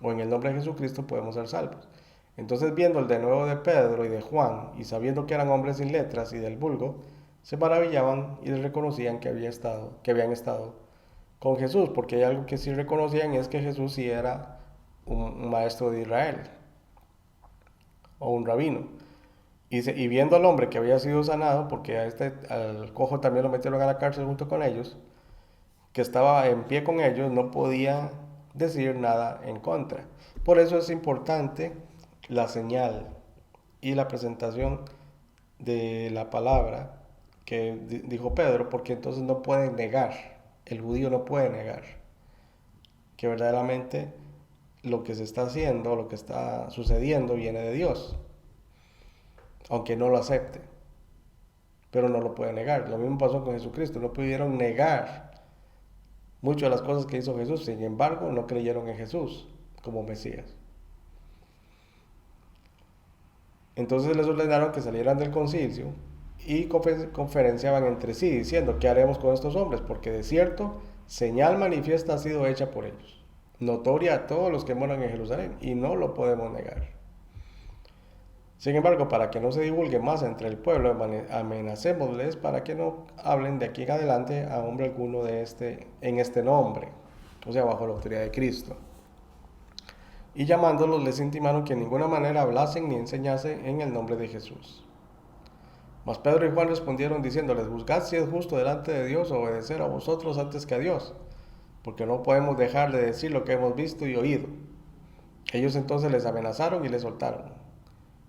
o en el nombre de Jesucristo podemos ser salvos. Entonces, viendo el denuedo de Pedro y de Juan y sabiendo que eran hombres sin letras y del vulgo, se maravillaban y les reconocían que habían estado con Jesús, porque hay algo que sí reconocían, es que Jesús sí era un maestro de Israel o un rabino. Y viendo al hombre que había sido sanado, porque al cojo también lo metieron a la cárcel junto con ellos, que estaba en pie con ellos, no podía decir nada en contra. Por eso es importante la señal y la presentación de la palabra que dijo Pedro, porque entonces no pueden negar, el judío no puede negar que verdaderamente lo que se está haciendo, lo que está sucediendo viene de Dios, aunque no lo acepte, pero no lo puede negar. Lo mismo pasó con Jesucristo, no pudieron negar muchas de las cosas que hizo Jesús, sin embargo no creyeron en Jesús como Mesías. Entonces les ordenaron que salieran del concilio y conferenciaban entre sí, diciendo, ¿qué haremos con estos hombres? Porque de cierto, señal manifiesta ha sido hecha por ellos, notoria a todos los que moran en Jerusalén, y no lo podemos negar. Sin embargo, para que no se divulgue más entre el pueblo, amenacémosles para que no hablen de aquí en adelante a hombre alguno en este nombre, o sea, bajo la autoridad de Cristo. Y llamándolos les intimaron que en ninguna manera hablasen ni enseñasen en el nombre de Jesús. Mas Pedro y Juan respondieron diciéndoles, juzgad si es justo delante de Dios obedecer a vosotros antes que a Dios, porque no podemos dejar de decir lo que hemos visto y oído. Ellos entonces les amenazaron y les soltaron,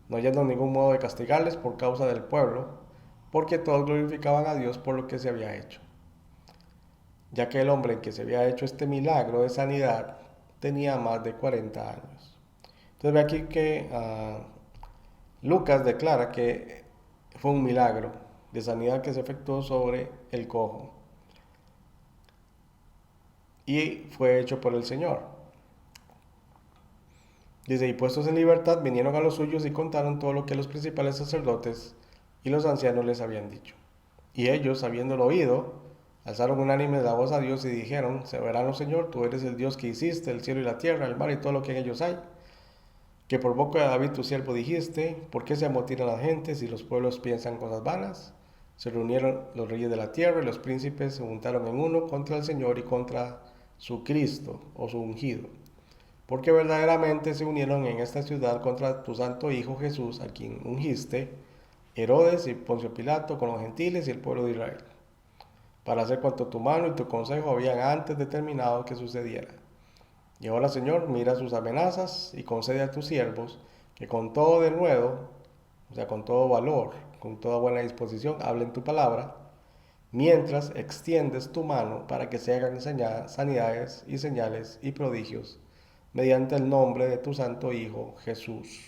no yendo ningún modo de castigarles por causa del pueblo, porque todos glorificaban a Dios por lo que se había hecho, ya que el hombre en que se había hecho este milagro de sanidad tenía más de 40 años. Entonces ve aquí que Lucas declara que fue un milagro de sanidad que se efectuó sobre el cojo y fue hecho por el Señor. Dice, y puestos en libertad, vinieron a los suyos y contaron todo lo que los principales sacerdotes y los ancianos les habían dicho. Y ellos, habiéndolo oído, alzaron unánime la voz a Dios y dijeron, soberano Señor, tú eres el Dios que hiciste el cielo y la tierra, el mar y todo lo que en ellos hay. Que por boca de David tu siervo dijiste, ¿por qué se amotinan las gentes y los pueblos piensan cosas vanas? Se reunieron los reyes de la tierra y los príncipes se juntaron en uno contra el Señor y contra su Cristo o su ungido. porque verdaderamente se unieron en esta ciudad contra tu santo Hijo Jesús, a quien ungiste, Herodes y Poncio Pilato, con los gentiles y el pueblo de Israel, para hacer cuanto tu mano y tu consejo habían antes determinado que sucediera. Y ahora, Señor, mira sus amenazas y concede a tus siervos que con todo denuedo, o sea, con todo valor, con toda buena disposición, hablen tu palabra, mientras extiendes tu mano para que se hagan sanidades y señales y prodigios mediante el nombre de tu santo Hijo Jesús.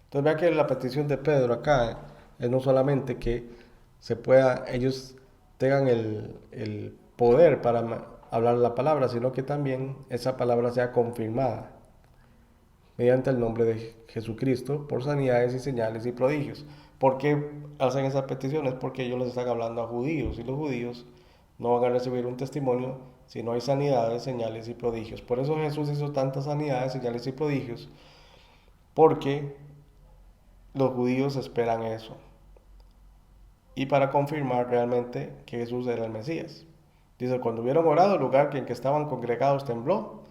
Entonces vea que la petición de Pedro acá es no solamente que ellos tengan el poder para hablar la palabra, sino que también esa palabra sea confirmada mediante el nombre de Jesucristo por sanidades y señales y prodigios. ¿Por qué hacen esas peticiones? Porque ellos les están hablando a judíos y los judíos no van a recibir un testimonio si no hay sanidades, señales y prodigios. Por eso Jesús hizo tantas sanidades, señales y prodigios, porque los judíos esperan eso. Y para confirmar realmente que Jesús era el Mesías. Dice, cuando hubieron orado, el lugar en que estaban congregados tembló,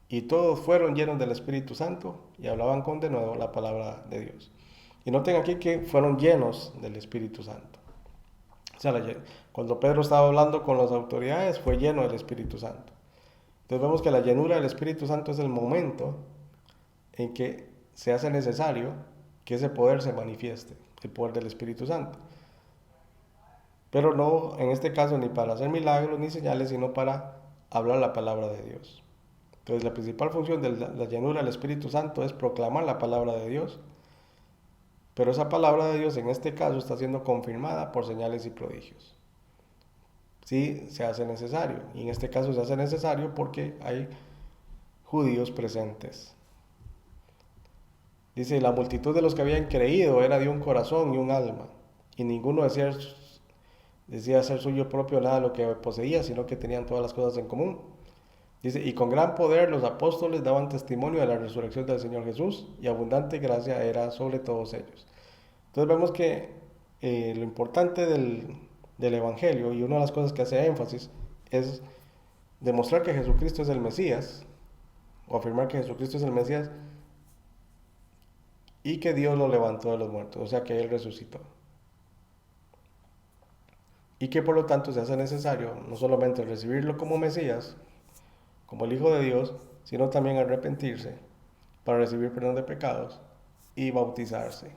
y todos fueron llenos del Espíritu Santo y hablaban con de nuevo la palabra de Dios. Y noten aquí que fueron llenos del Espíritu Santo. O sea, cuando Pedro estaba hablando con las autoridades, fue lleno del Espíritu Santo. Entonces vemos que la llenura del Espíritu Santo es el momento en que se hace necesario que ese poder se manifieste, el poder del Espíritu Santo. Pero no, en este caso, ni para hacer milagros ni señales, sino para hablar la palabra de Dios. Entonces, la principal función de la llenura del Espíritu Santo es proclamar la palabra de Dios, pero esa palabra de Dios en este caso está siendo confirmada por señales y prodigios. Sí, se hace necesario, y en este caso se hace necesario porque hay judíos presentes. Dice, la multitud de los que habían creído era de un corazón y un alma, y ninguno decía ser suyo propio nada de lo que poseía, sino que tenían todas las cosas en común. Dice, y con gran poder los apóstoles daban testimonio de la resurrección del Señor Jesús, y abundante gracia era sobre todos ellos. Entonces vemos que lo importante del Evangelio, y una de las cosas que hace énfasis, es demostrar que Jesucristo es el Mesías, o afirmar que Jesucristo es el Mesías, y que Dios lo levantó de los muertos, o sea que Él resucitó. Y que por lo tanto se hace necesario no solamente recibirlo como Mesías, como el Hijo de Dios, sino también arrepentirse para recibir perdón de pecados y bautizarse.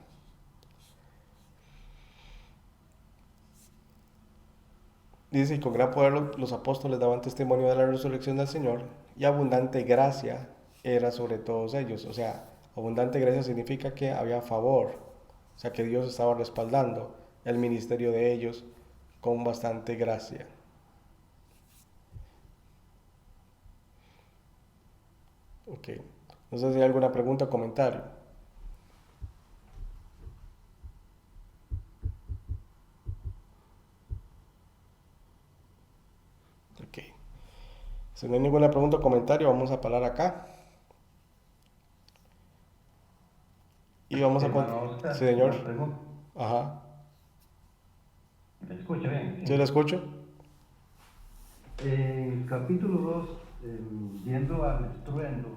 Dice, y con gran poder los apóstoles daban testimonio de la resurrección del Señor, y abundante gracia era sobre todos ellos. O sea, abundante gracia significa que había favor, o sea que Dios estaba respaldando el ministerio de ellos con bastante gracia. Ok, no sé si hay alguna pregunta o comentario. Ok, si no hay ninguna pregunta o comentario, vamos a parar acá. Y vamos a Hermano continuar. Sí, Oscar, señor. una pregunta. Ajá. ¿Me escucha bien? ¿Sí lo Sí. escucho? En el capítulo 2, viendo al estruendo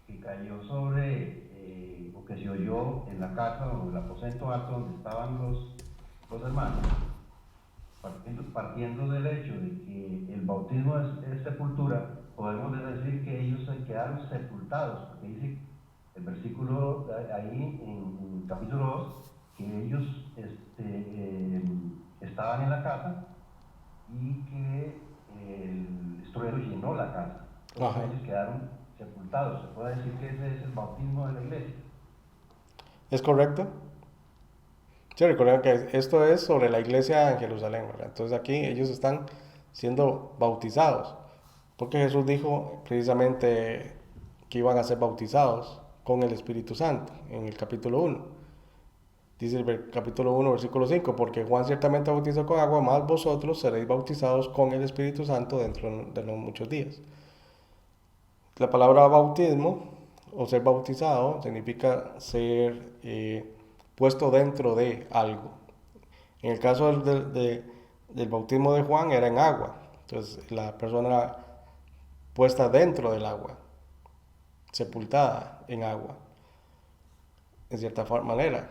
que cayó sobre, o que se oyó en la casa o el aposento alto donde estaban los hermanos, partiendo del hecho de que el bautismo es sepultura, podemos decir que ellos se quedaron sepultados, porque dice el versículo ahí en el capítulo 2 que ellos estaban en la casa y que el estruendo llenó la casa. Entonces Ajá. ellos quedaron sepultados. Se puede decir que ese es el bautismo de la iglesia. ¿Es correcto? Sí, recuerden que esto es sobre la iglesia en Jerusalén, ¿verdad? Entonces aquí ellos están siendo bautizados, porque Jesús dijo precisamente que iban a ser bautizados con el Espíritu Santo en el capítulo 1. Dice el capítulo 1, versículo 5, porque Juan ciertamente bautizó con agua, más vosotros seréis bautizados con el Espíritu Santo dentro de no muchos días. La palabra bautismo o ser bautizado significa ser puesto dentro de algo. En el caso del bautismo de Juan era en agua, entonces la persona era puesta dentro del agua. sepultada en agua, en cierta manera.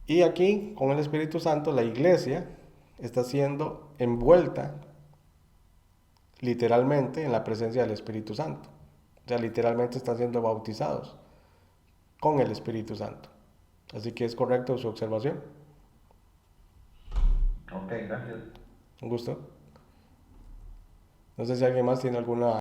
Y aquí, con el Espíritu Santo, la iglesia está siendo envuelta literalmente en la presencia del Espíritu Santo. O sea, literalmente están siendo bautizados con el Espíritu Santo. Así que es correcto su observación. Ok, gracias. Un gusto. No sé si alguien más tiene alguna